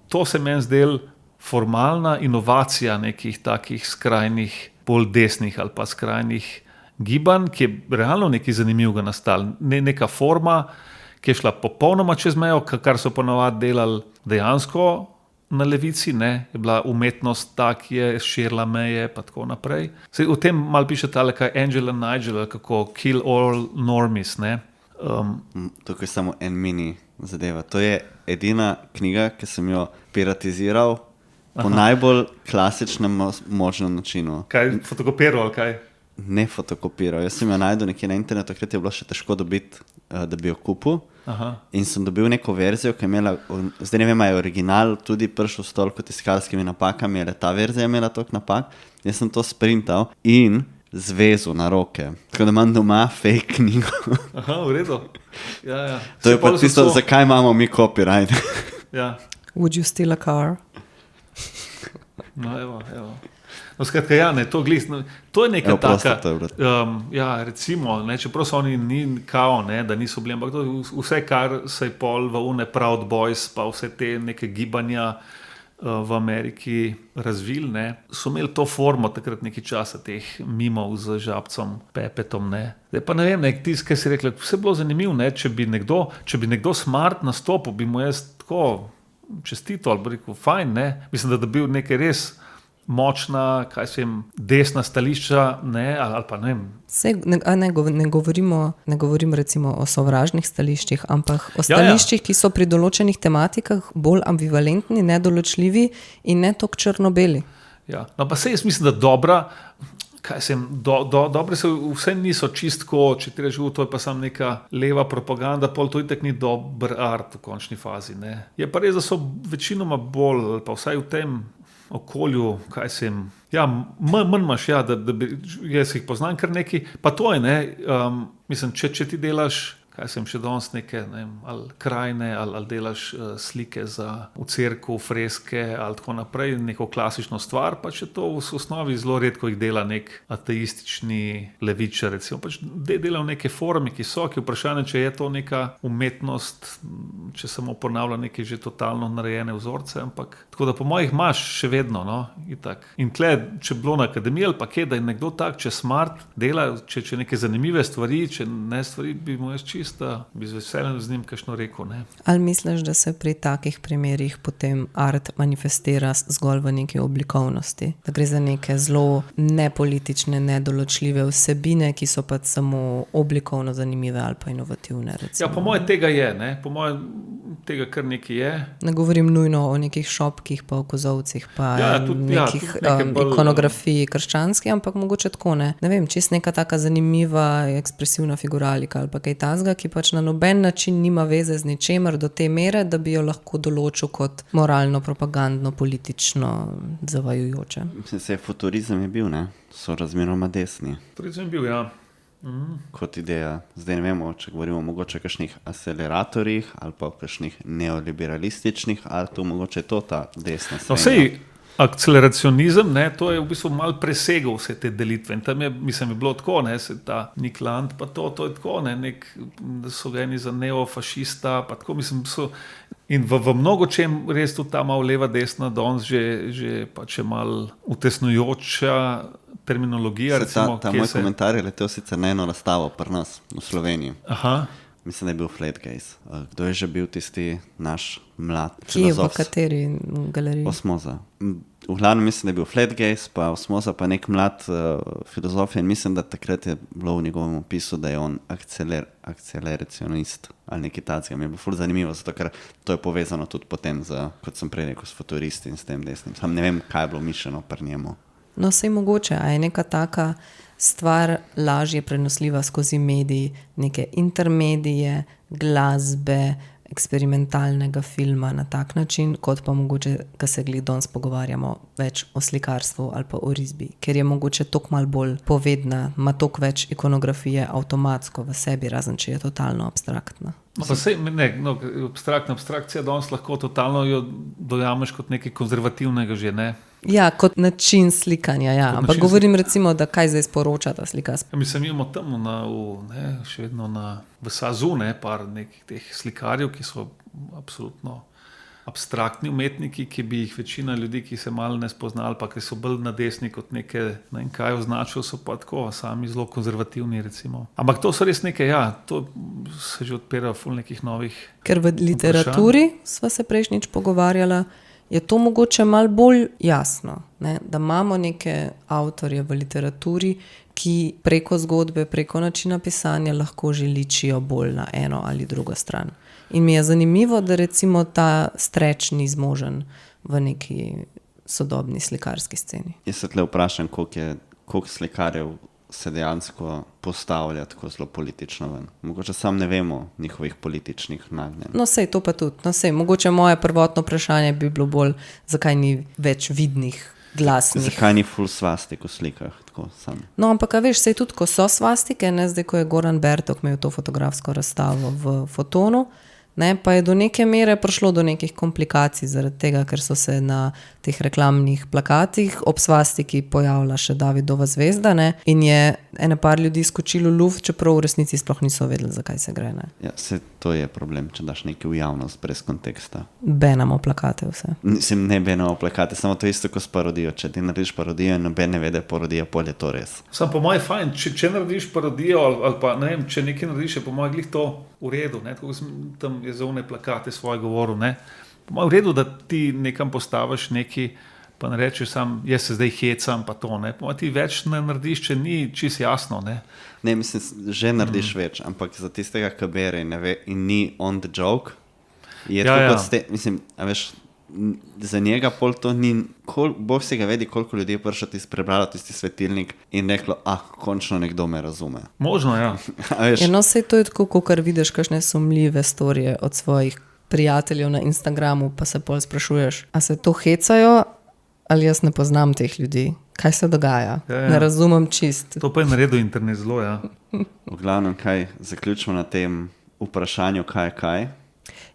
to se meni zdel formalna inovacija nekih takih skrajnih, bolj desnih ali pa skrajnih gibanj, ki je realno nekaj zanimivega nastal. Neka forma, ki je šla popolnoma čez mejo, kar so ponavadi delali dejansko na levici, je bila umetnost ta, ki je širila meje, pa tako naprej. V tem malo piše tale, kaj Angela Nigel, kako Kill All Normies, Tukaj je samo en mini zadeva. To je edina knjiga, ki sem jo piratiziral po najbolj klasičnem možnem načinu. Kaj, fotokopiral ali kaj? Ne fotokopiral. Jaz sem jo najdel nekje na internetu, takrat je bilo še težko dobiti, da bi jo kupil. In sem dobil neko verzijo, ki je imela, zdaj ne vem, je original tudi prišel s toliko tiskalskimi napakami, ali ta verzija je imela toliko napak. Jaz sem to sprintal in zvezu na roke. Tako da imam doma fake knjigo. Aha, v redu. Ja. To je pa tisto, zakaj imamo mi copyright. Ja. Would you steal a car? No, evo. No, skratka, to je neka taka, recimo, čeprav so oni ni kao, da niso bili, ampak to vse, kar se je pol v une Proud Boys, pa vse te neke gibanja v Ameriki razvil, so imeli to formo takrat nekaj časa, teh mimov z Žabcom, Pepetom, Zdaj pa ne vem, tisti, ki si rekli, vse bilo zanimivo, če bi nekdo smart nastopil, bi mu jaz tako čestito, ali bi rekel, fajn, mislim, da bil nekaj res močna, desna stališča, ali pa ne vem. Ne govorim recimo o sovražnih stališčih, ampak o stališčih, ki so pri določenih tematikah bolj ambivalentni, nedoločljivi in ne toliko črno-beli. Ja, no pa jaz mislim, da dobre se vse niso čistko, če ti reči, to je pa samo neka leva propaganda, pol to itak ni dober art v končni fazi. Je pa res, da so večinoma bolj, pa vsaj v tem okolju, manj imaš, da jaz jih poznam kar neki, pa to je, mislim, če ti delaš, še danes neke, ali krajine, ali delaš slike v cerku, freske, ali tako naprej, neko klasično stvar, pa če to v osnovi zelo redko jih dela nek ateistični levičar, recimo, dela v neke forme, ki vprašanje, če je to neka umetnost, če samo ponavlja neke že totalno narejene vzorce, ampak tako da po mojih imaš še vedno, itak. In tle, če bilo na akademiji ali pa kje, da je nekdo tak, če smart dela, če neke zanimive stvari, če ne stvari, bi mu jaz da bi z veseljem z njim kakšno rekel. Ali misliš, da se pri takih primerih potem art manifestira zgolj v neki oblikovnosti? Da gre za neke zelo nepolitične, nedoločljive vsebine, ki so pa samo oblikovno zanimive ali pa inovativne, recimo? Ja, po moje tega je, po moje tega kar nekaj je. Ne govorim nujno o nekih šopkih, pa o kozovcih, pa nekih ikonografiji krščanski, ampak mogoče tako, ne vem, čist neka taka zanimiva ekspresivna figuralika ali pa kaj tazga, ki pač na noben način nima veze z ničemer do te mere, da bi jo lahko določil kot moralno, propagandno, politično zavajujoče. Mislim, se futurizem je bil, so razmeroma desni. Futurizem je bil, ja. Kot ideja. Zdaj ne vemo, če govorimo mogoče o kakšnih akceleratorjih ali pa o kakšnih neoliberalističnih artov, mogoče je to ta desna srednja. Akceleracionizem, to je v bistvu malo presegel vse te delitve in tam je bilo tako, se ta Nick Land, pa to je tako, da so ga eni za neofašista, pa tako, in v mnogo čem res tudi ta malo leva, desna, danes že pač je malo utesnujoča terminologija. Ta moj komentar je letel sicer na eno razstavo pri nas v Sloveniji. Aha. Mislim, da je bil Flatgaze. Kdo je že bil tisti naš mlad Kje, filozof? v kateri galeriji? Osmoza. V glavnem mislim, da je bil Flatgaze, pa Osmoza, pa nek mlad filozof in mislim, da takrat je bilo v njegovem opisu, da je on akceleracionist ali nekaj takega. Mi je bilo ful zanimivo, zato ker to je povezano tudi potem kot sem prej rekel, s futuristi in s tem desnim. Sam ne vem, kaj je bilo mišljeno pri njemu. No, sej mogoče, a je neka taka stvar lažje prenosljiva skozi mediji, neke intermedije, glasbe, eksperimentalnega filma na tak način, kot pa mogoče, ko se danes pogovarjamo več o slikarstvu ali pa o risbi, ker je mogoče toliko malo bolj povedna, ima toliko več ikonografije avtomatsko v sebi, razen če je totalno abstraktna. No, pa sej, abstrakcija danes lahko totalno jo dojameš kot nekaj konzervativnega že, ne? Ja, kot način slikanja, ja. Ampak govorim recimo, da kaj zdaj sporoča ta slika. Ja, mislim, imamo tam še vedno v SAZU par nekih teh slikarjev, ki so absolutno abstraktni umetniki, ki bi jih večina ljudi, ki se malo ne spoznali, pa ki so bolj na desni kot neke, ne vem kaj označil, so pa tako sami zelo konzervativni recimo. Ampak to so res neke, ja, to se že odpira ful nekih novih. Ker v literaturi sva se prejšnjič pogovarjala, je to mogoče malo bolj jasno, ne? Da imamo neke avtorje v literaturi, ki preko zgodbe, preko načina pisanja lahko že ličijo bolj na eno ali drugo stran. In mi je zanimivo, da recimo ta streč ni zmožen v neki sodobni slikarski sceni. Jaz se tle vprašam, koliko slikarjev se dejansko postavlja tako zelo politično ven. Mogoče sam ne vemo njihovih političnih nagnjenj. No sej, to pa tudi. No sej, mogoče moje prvotno vprašanje bi bilo bolj, zakaj ni več vidnih, glasnih. Zakaj ni ful svastik v slikah? Tako sam. No, ampak a veš, sej tudi, ko so svastike, ne, zdaj, ko je Goran Bertok imel to fotografsko razstavo v Fotonu, ne, pa je do neke mere prišlo do nekih komplikacij zaradi tega, ker so se na teh reklamnih plakatih ob svastiki pojavila še Davidova zvezda, ne, in je ene par ljudi skočilo luft, čeprav v resnici sploh niso vedeli, zakaj se gre. Ne. Ja, to je problem, če daš nekaj v javnost brez konteksta. Benamo plakate vse. Mislim, ne benamo plakate, samo to isto kot s parodijo. Če ti narediš parodijo in noben ne ve, da je parodija, pol je to res. Sam po mojem fajn, če narediš parodijo ali pa ne vem, če nekaj narediš, je po mojem glih to v redu, ne, tako sem tam je za one plakate svoje govoril, ne. Po mojem v redu, da ti nekam postaviš neki, pa ne rečeš sam, jaz se zdaj hecam, pa to, ne. Po mojem ti več ne narediš, če ni čisto jasno, ne. Ne, mislim, že narediš več, ampak za tistega, ki bere in ni on the joke, je tako kot mislim, a veš, za njega pol to ni, Bog se ga vedi, koliko ljudi je prišlo prebralo tisti svetilnik in reklo, končno nekdo me razume. Možno, ja. No, sej to je tako, kar vidiš kakšne sumljive storije od svojih prijateljev na Instagramu, pa se pol sprašuješ, a se to hecajo, ali jaz ne poznam teh ljudi? Kaj se dogaja? Ja. Ne razumem čist. To pa je naredil internet zelo, ja. V glavnem, kaj zaključimo na tem vprašanju, kaj je kaj?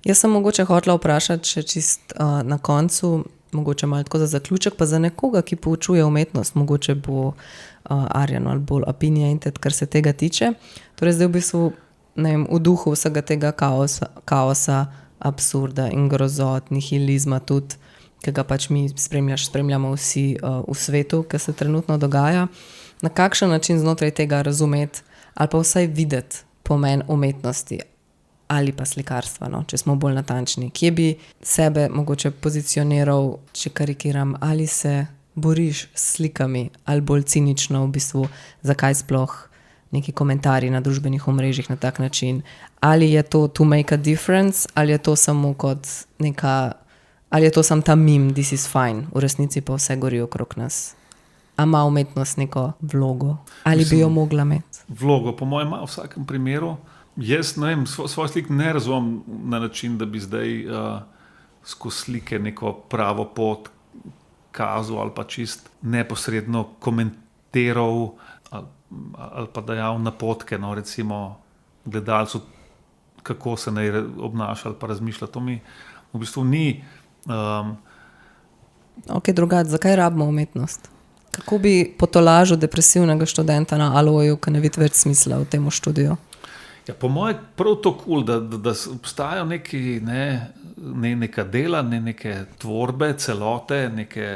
Jaz sem mogoče hotela vprašati še čist na koncu, mogoče malo tako za zaključek, pa za nekoga, ki poučuje umetnost, mogoče bo Arjan ali bolj opinionated, kar se tega tiče. Torej zdaj v bistvu, ne vem, v duhu vsega tega kaosa, absurda in grozot, nihilizma tudi, ki ga pač mi spremljamo vsi v svetu, ki se trenutno dogaja. Na kakšen način znotraj tega razumeti ali pa vsaj videti pomen umetnosti ali pa slikarstva, no, če smo bolj natančni. Kje bi sebe mogoče pozicioniral, če karikiram, ali se boriš s slikami ali bolj cinično v bistvu, zakaj sploh neki komentarji na družbenih omrežjih na tak način. Ali je to to make a difference, ali je to samo kot ali je to samo ta meme, this is fine, v resnici pa vse gori okrog nas. A ima umetnost neko vlogo? Ali bi jo mogla imeti? Vlogo, po mojem, ima v vsakem primeru. Jaz ne vem, svoj slik ne razumem na način, da bi zdaj skozi slike neko pravo pot kazal ali pa čist neposredno komentiral ali pa dajal napotke, no, recimo gledalcu, kako se naj obnaša ali pa razmišlja. To mi v bistvu ni... Ok, drugače, zakaj rabimo umetnost? Kako bi potolažil depresivnega študenta na Aloju, ki ne vidi več smisla v tem študiju? Ja, po mojem prav to cool, da obstajajo neka dela, neke tvorbe, celote, neke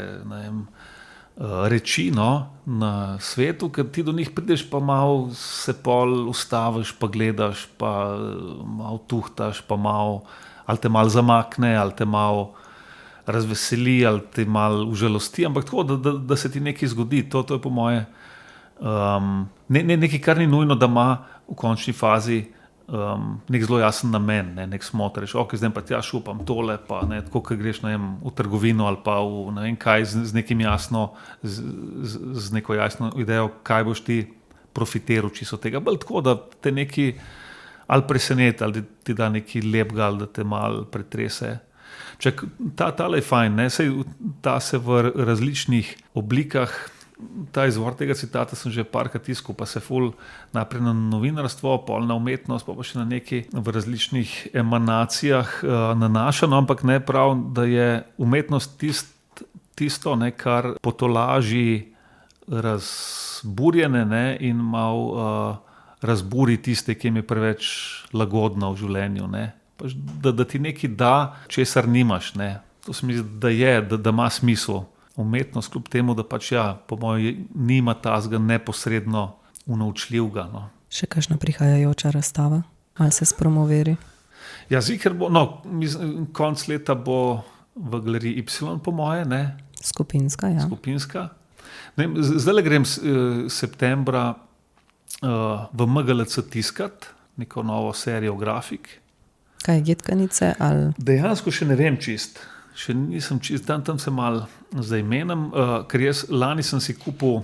reči, no, na svetu, ker ti do njih prideš, pa malo se pol ustaviš, pa gledaš, pa malo tuhtaš, pa malo, ali te malo zamakne, ali te malo razveseli, ali te malo užalosti, ampak tako, da se ti nekaj zgodi, to je po moje nekaj, kar ni nujno, da ima v končni fazi nek zelo jasen namen, nek smoter, ok, zdaj pa tja šupam tole, pa ne, tako, ko greš v trgovino ali pa v ne vem kaj, z nekim jasno, z neko jasno idejo, kaj boš ti profitiral čisto tega, bolj tako, da te neki ali preseneti, ali ti da neki lepega, ali da te malo pretrese. Tale je fajn, ne, sej ta se v različnih oblikah ta izvor tega citata sem že parkrat iskal, pa se ful najprej na novinarstvo, pol na umetnost, pa še na neki v različnih emanacijah nanaša, no, ampak ne prav, da je umetnost tisto, ne, kar potolaži razburjene, ne, in mal razburi tiste, ki jim je preveč lagodno v življenju, ne. Da ti nekaj da, česar nimaš, ne. To se mi zdi, da ima smisel. Umetnost, kljub temu, da pač po mojem nima tazga neposredno unovčljivega. No. Še kakšna prihajajoča razstava? Ali se spromoveri? Ja, ziher bo, konc leta bo v galeriji Y, po moje, ne? Skupinska, ja. Skupinska. Zdaj grem septembra v MGLC tiskat neko novo serijo grafik. Kaj, Jetkanice ali? Dejansko še ne vem čist. Še nisem čist, tam se mal zdaj menim, ker jaz lani sem si kupil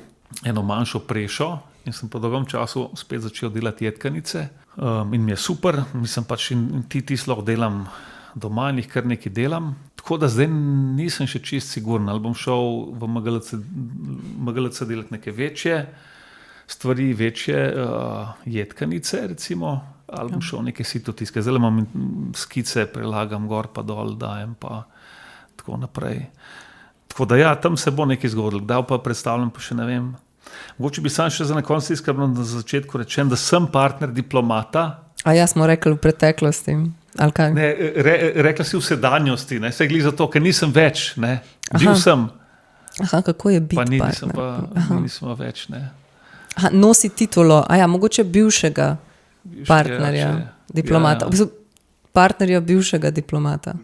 eno manjšo prešo in sem po dolgem času spet začel delati jetkanice in mi je super, mislim pač in ti lahko delam doma in jih kar nekaj delam, tako da zdaj nisem še čist siguren, ali bom šel v MGLC delati neke večje stvari, večje jetkanice recimo, ali bom šel neke sitotiske, zdaj imam skice, prelagam gor pa dol, dajem pa tako naprej. Tako da tam se bo nekaj zgodilo, kdaj pa predstavljam, pa še ne vem. Mogoče bi sam še za na koncu tiskal, na začetku rečem, da sem partner diplomata. A ja, smo rekli v preteklosti, ali kaj? Ne, rekla si v sedanjosti, ne, se glih zato, ker nisem več, ne, bil sem. Aha, kako je biti partner? Pa nisem več, ne. Aha, nosi titulo, mogoče bivšega partnerja, diplomata. V bistvu partnerja bivšega diplomata.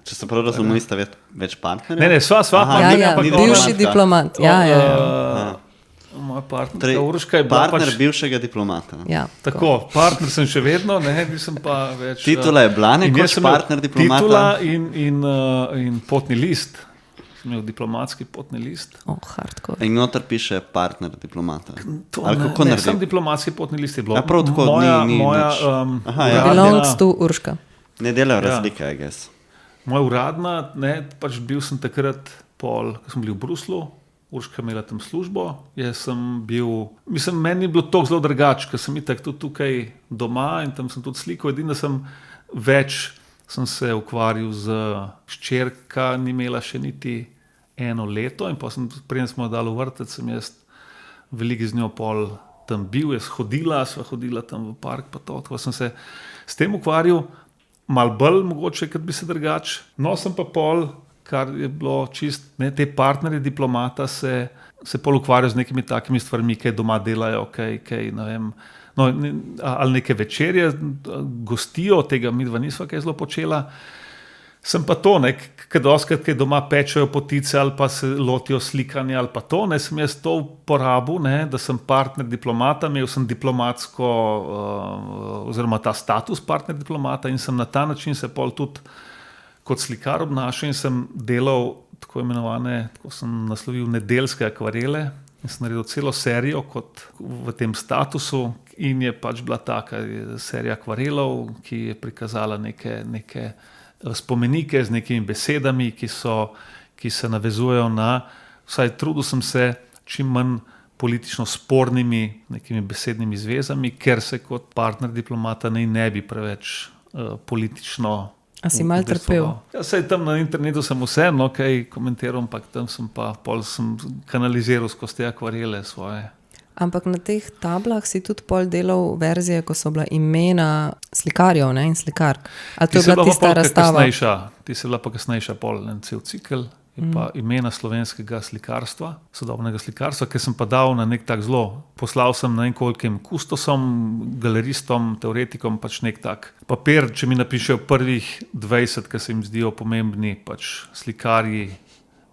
Če se prav razumem, niste več partnerja? Ne, sva partnerja. Bivši diplomat. Moj partner, Uroška je bila partner bivšega diplomata. Ja, tako, partner sem še vedno, ne, nisem pa več. Titula je bila nekoč partner diplomata? Titula in potni list. Sem imel diplomatski potni list. Hardcore. In noter piše partner diplomata. Ne, sem diplomatski potni list je bilo. Prav tako, moja belongs to Urška. Ne delajo razlike, I guess. Moja uradna, ne, pač bil sem takrat ko sem bil v Bruslu, Urška imela tam službo, jaz sem bil, mislim, meni je bilo to zelo drugače, ker sem itak tudi tukaj doma in tam sem tudi slikal, edino sem se ukvarjal z hčerka, ni imela še niti 1 leto in pa preden smo jo dali v vrtec, sem jaz veliko z njo tam bil, sva hodila tam v park pa to, tako sem se s tem ukvarjal, malo bolj mogoče, kot bi se drugače. No, sem pa kar je bilo čist, ne, te partnerje diplomata se ukvarjajo z nekimi takimi stvarmi, kaj doma delajo, kaj ne vem, no, ali neke večerje gostijo, tega midva nisva kaj zelo počela. Sem pa to, ne, kaj doma pečejo potice ali pa se lotijo slikanja ali pa to, ne, sem jaz to uporabil, ne, da sem partner diplomata, imel sem diplomatsko oziroma ta status partner diplomata in sem na ta način se pol tudi kot slikar obnašal in sem delal tako imenovane, tako sem naslovil nedeljske akvarele in sem naredil celo serijo kot v tem statusu in je pač bila taka serija akvarelov, ki je prikazala neke spomenike z nekimi besedami, ki se navezujejo na, vsaj trudil sem se čim manj politično spornimi nekimi besednimi zvezami, ker se kot partner diplomata ne bi preveč politično. A si malo trpel? Ja, saj tam na internetu sem vseeno kaj komentiral, ampak tam sem kanaliziral skozi te akvarele svoje. Ampak na teh tablah si tudi pol delal verzije, ko so bila imena slikarjev, ne, in slikark. A to je bila tista razstava? Ti si bila pa kasnejša en cel cikel, pa imena slovenskega slikarstva, sodobnega slikarstva, ki sem pa dal na nek tak zelo, poslal sem na kolkim kustosom, galeristom, teoretikom, pač nek tak papir, če mi napišejo prvih 20, ki se jim zdijo pomembni, pač slikarji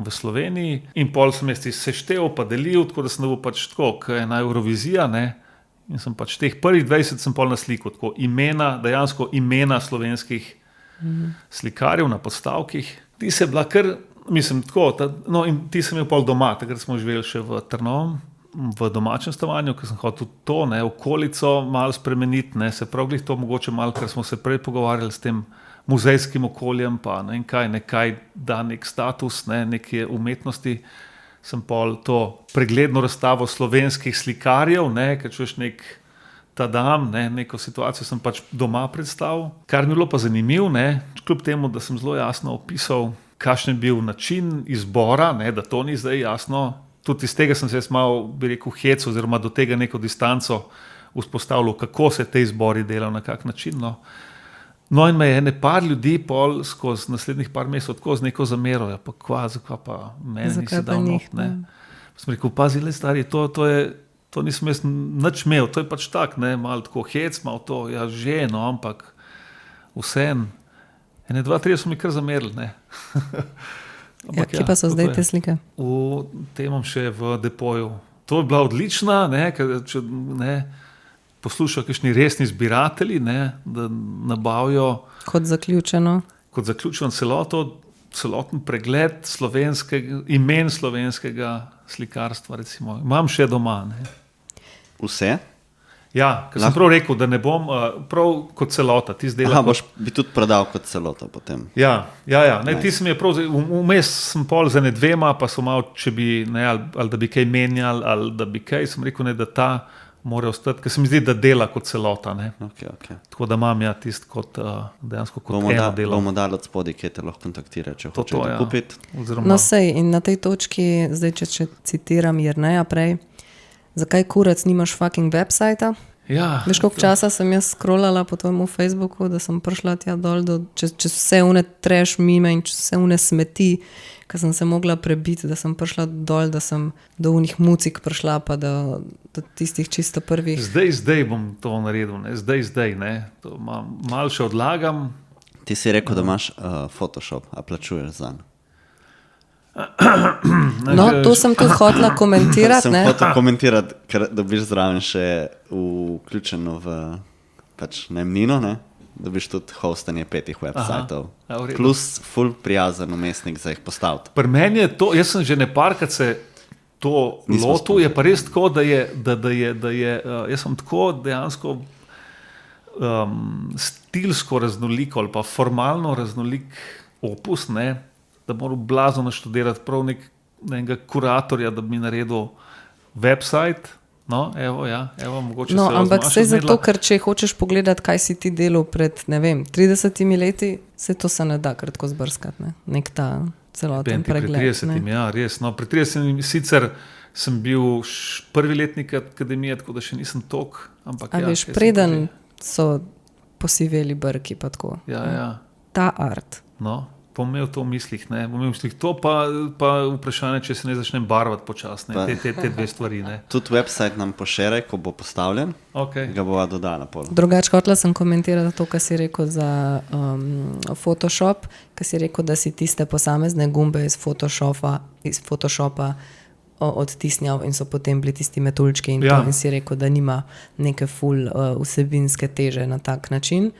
v Sloveniji in pol sem jaz seštel pa delil, tako da sem bil pač tako, kot ena Eurovizija, ne, in sem pač teh prvih 20 sem pol naslikal, tako dejansko imena slovenskih slikarjev na podstavkih. Ti se bila kar, mislim, tako, no in ti sem imel pol doma, takrat smo živeli še v Trnovem, v domačem stanovanju, ker sem hotel to, ne, okolico malo spremeniti, ne, se prav glih to mogoče malo, ker smo se prej pogovarjali s tem muzejskim okoljem, pa ne vem kaj da nek status, ne, neke umetnosti, sem pol to pregledno razstavo slovenskih slikarjev, ker čuješ ta dan, neko situacijo sem pač doma predstavil. Kar mi je bilo pa zanimivo, kljub temu, da sem zelo jasno opisal, kakšen je bil način izbora, da to ni zdaj jasno. Tudi iz tega sem se malo, bi rekel, hec oziroma do tega neko distanco vzpostavljal, kako se te izbori delajo, na kak način. No in me je par ljudi pol skozi naslednjih par mesecev tako z neko zamero, pa zakaj pa meni nisi dal not, Sem rekel, pazi, le stari, to nisem jaz nič imel, to je pač tak, malo tako hec, malo to, že, ampak vsem, 1, 2, 3 so mi kar zamerili, Ampak, kje pa so zdaj te slike? V tem imam še v depoju. To je bila odlična, če poslušajo kakšni resni zbiratelji, da nabavijo kot zaključeno celoten pregled imen slovenskega slikarstva, recimo. Imam še doma. Vse? Ja, ker sem prav rekel, da ne bom prav kot celota. Bi tudi prodal kot celota potem. Ja. Ti sem je prav, vmes sem pol za 2, pa so malo, če bi, ali da bi kaj menjal, ali da bi kaj, sem rekel, da ta mora ostati, ker se mi zdi, da dela kot celota. Okay. Tako da imam tist kot dejansko kot eno delo. Bomo dali od spodaj, kje te lahko kontaktira, če hočeš kupiti. No sej, in na tej točki, zdaj če citiram Jerneja prej, zakaj kurac nimaš fucking websajta? Ja. Veš, koliko časa sem jaz scrollala po tvojemu Facebooku, da sem prišla tja dol, čez vse une trash mime in čez vse une smeti, ker sem se mogla prebiti, da sem prišla dol, da sem do unih mucik prišla, pa do tistih čisto prvih. Zdaj bom to naredil, zdaj, to malo še odlagam. Ti si rekel, da imaš Photoshop, a plačuješ zanj? No, to sem tudi hotela komentirati. Sem hotel komentirati, ker dobiš zraven še vključeno v najemnino, dobiš tudi hostanje 5 websajtov. Plus ful prijazen umestnik za jih postaviti. Pri meni je to, jaz sem že neparkrat se to lotil, je pa res tako, da je jaz sem tako dejansko stilsko raznoliko ali pa formalno raznolik opus, da moram blazno naštudirati prav nekega kuratorja, da bi mi naredil website. Evo, mogoče se ampak sej zato, ker če hočeš pogledati, kaj si ti delal pred, 30 leti, se to se ne da kratko zbrskati, nek ta celoten pregled. Pred 30, res. Pred 30 sicer sem bil prvi letnik akademije, tako da še nisem tok. Ampak veš, preden so posiveli brki, pa tako. Ja. Ta art. Bom imel to v mislih, to pa vprašanje, če se ne začnem barvati počasne, te 2 stvari. Tudi website nam pošeraj, ko bo postavljen, ga bova dodala pol. Drugače, hotela sem komentirati to, kar si rekel za Photoshop, kar si rekel, da si tiste posamezne gumbe iz Photoshopa odtisnjal in so potem bili tisti metuljčki in to, in si rekel, da nima neke ful vsebinske teže na tak način.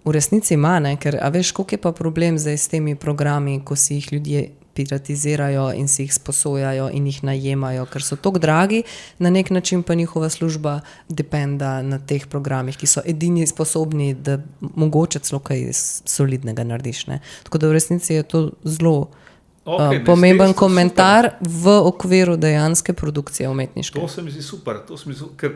V resnici ima, ker a veš, koliko je pa problem zdaj s temi programi, ko si jih ljudje piratizirajo in si jih sposojajo in jih najemajo, ker so tako dragi, na nek način pa njihova služba dependa na teh programih, ki so edini sposobni, da mogoče celo kaj solidnega narediš. Tako da v resnici je to zelo pomemben komentar v okviru dejanske produkcije umetniške. To se mi zdi super, ker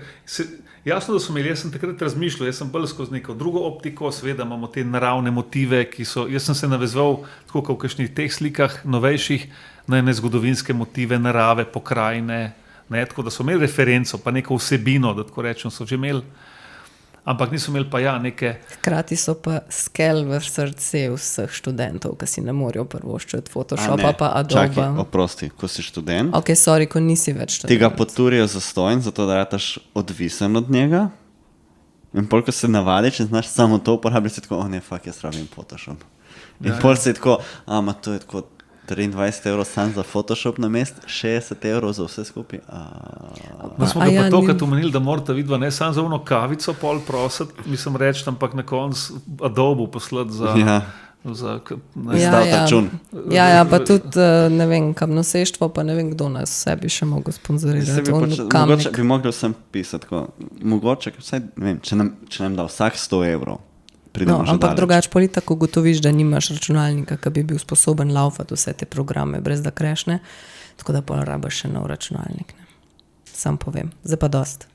jasno, da so imeli, jaz sem takrat razmišljal, jaz sem bolj skozi neko drugo optiko, seveda imamo te naravne motive, jaz sem se navezoval, tako kot v kakšnih teh slikah novejših, na ene zgodovinske motive, narave, pokrajine, tako da so imeli referenco, pa neko vsebino, da tako rečem, so že imeli, ampak niso imeli pa neke... Hkrati so pa skel v srce vseh študentov, ki si ne morajo prvoščiti Photoshopa pa Adobe. Čakaj, oprosti, ko si študent, ko nisi več študent. Ti ga poturijo zastonj, zato da rataš odvisen od njega in pol, ko se navadiš in znaš samo to uporabljati, si tako, jaz rabim Photoshop. In pol si tako, to je tako 23 € sam za Photoshop na mest, 60 € za vse skupaj. Smo ga pa tokrat omenili, da morate vidva ne samo za ono kavico pol prositi, mislim reči, ampak na koncu Adobe poslati za račun. Pa tudi, ne vem, kamnoseštvo, pa ne vem, kdo nas sebi še mogo sponzorirati. Mogoče bi mogli vsem pisati, mogoče, če nam da vsak 100 €, pridemo že ampak daleč. drugače politik ugotoviš, da nimaš računalnika, ki bi bil sposoben laufati vse te programe, brez da krešne, tako da pol rabaš še nov računalnik. Ne. Sam povem. Zdaj pa dost.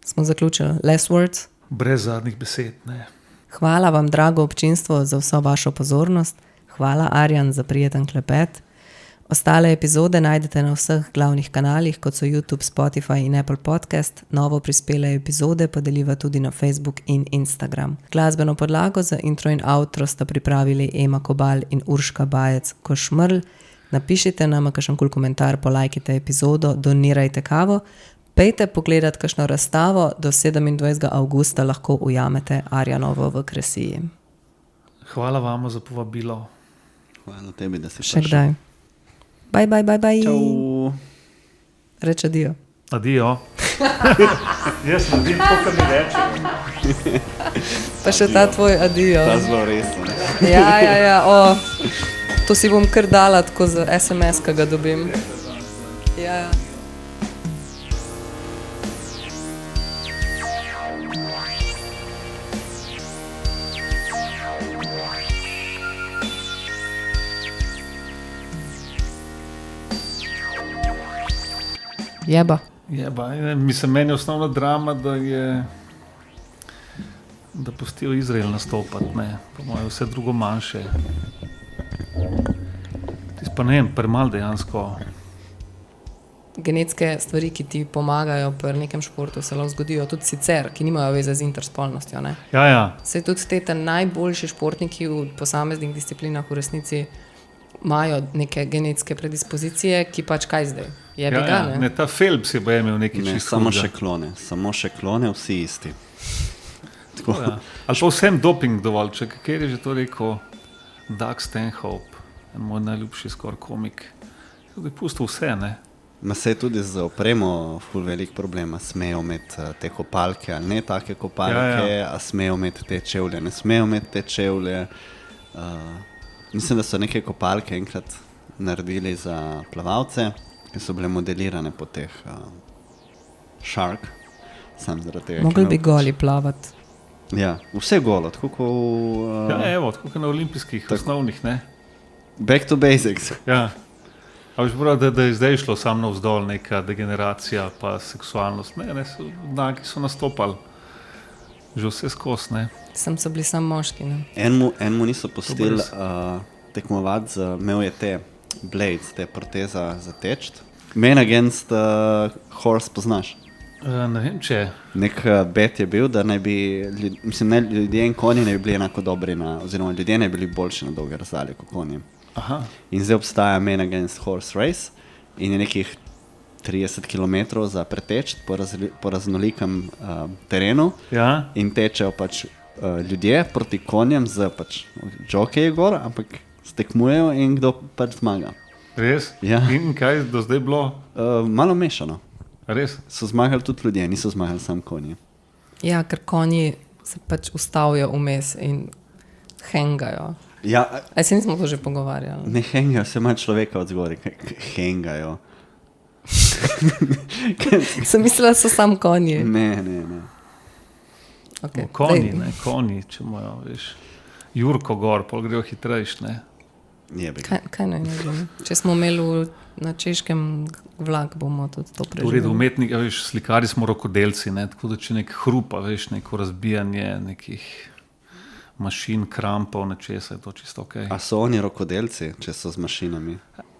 Smo zaključili. Last words? Brez zadnjih besed, ne. Hvala vam, drago občinstvo, za vso vašo pozornost. Hvala, Arjan, za prijeten klepet. Ostale epizode najdete na vseh glavnih kanalih, kot so YouTube, Spotify in Apple Podcast. Novo prispele epizode pa deliva tudi na Facebook in Instagram. Glasbeno podlago za intro in outro sta pripravili Ema Kobal in Urška Bajec-Košmrl. Napišite nam kakšen kul komentar, polajkite epizodo, donirajte kavo. Pejte pogledat kakšno razstavo, do 27. avgusta lahko ujamete Arjanovo v Kresiji. Hvala vam za povabilo. Hvala tebi, da si Še kdaj. Bye, bye, bye, bye. Čau. Reč adijo. Adijo. Jaz naredim to, kar mi reče. Pa še ta tvoj adijo. Ta zelo resen. Ja. To si bom kar dala tako za SMS, ki ga dobim. Ja. Jeba. Mislim, meni je osnovna drama, da pustijo Izrael nastopati, ne. Po mojem vse drugo manjše. Tis pa ne vem, premalo dejansko. Genetske stvari, ki ti pomagajo pri nekem športu, se lahko zgodijo tudi sicer, ki nimajo veze z interspolnostjo. Ne? Ja. Saj tudi te najboljši športniki v posameznih disciplinah v resnici imajo neke genetske predispozicije, ki pač kaj zdaj? Ne, ta Phelps je pa imel nekaj Ne, čisto samo hudega. še klone, vsi isti. Tako. Ja. Ali pa vsem doping dovoljček, ker je že to rekel Doug Stanhope, en moj najljubši skoraj komik. Tudi pustil vse, ne. Ma se je tudi z opremo ful velik problema. Smejo imeti te kopalke ali ne take kopalke, a smejo imeti te čevlje, ne smejo imeti te čevlje. Mislim, da so neke kopalke enkrat naredili za plavalce, ki so bile modelirane po teh Shark. Sam zaradi tega. Mogli bi goli plavati. Ja, vse golo, tako kot tako kot na olimpijskih osnovnih, ne. back to basics. Ja. A veš prav, da je zdaj šlo samo navzdol neka degeneracija pa seksualnost. Ne, znaki so nastopali. Že vse skozi, ne. Sem so bili samo moški, ne. Enmu niso pustili tekmovati, imel je te blades, te proteza za teč. Man against horse poznaš? Ne vem, če. Nek bet je bil, da naj bi, ljudje in konji ne bi bili enako dobri oziroma ljudje ne bi bili boljši na dolge razdalje kot konji. Aha. In zdaj obstaja Man against horse race in je nekih 30 km za preteč po raznolikem terenu. Ja. In tečejo pač ljudje proti konjem z pač jokeji gor, ampak stekmujejo in kdo pač zmaga. Res? Ja. In kaj do zdaj bilo? Malo mešano. Res? So zmagali tudi ljudje, niso zmagali samo konji. Ja, ker konji se pač ustavijo vmes in hengajo. Ja, A se nismo to že pogovarjali? ne hengajo, se ima človeka od zgori, hengajo. Sem mislila, da so samo konji. Ne. Okay. Konji, Zdaj, ne, konji, če imajo, veš, Jurko gor, pol grejo hitrejš, ne. Jebe. Kaj naj naredim? Če smo imeli na Češkem vlak, bomo tudi to V redu, preživeli. umetniki, veš, slikari smo rokodelci, ne, tako da če nek hrupa, veš, neko razbijanje nekih mašin, krampov, nečesa, je to čisto okej. A so oni rokodelci, če so z mašinami?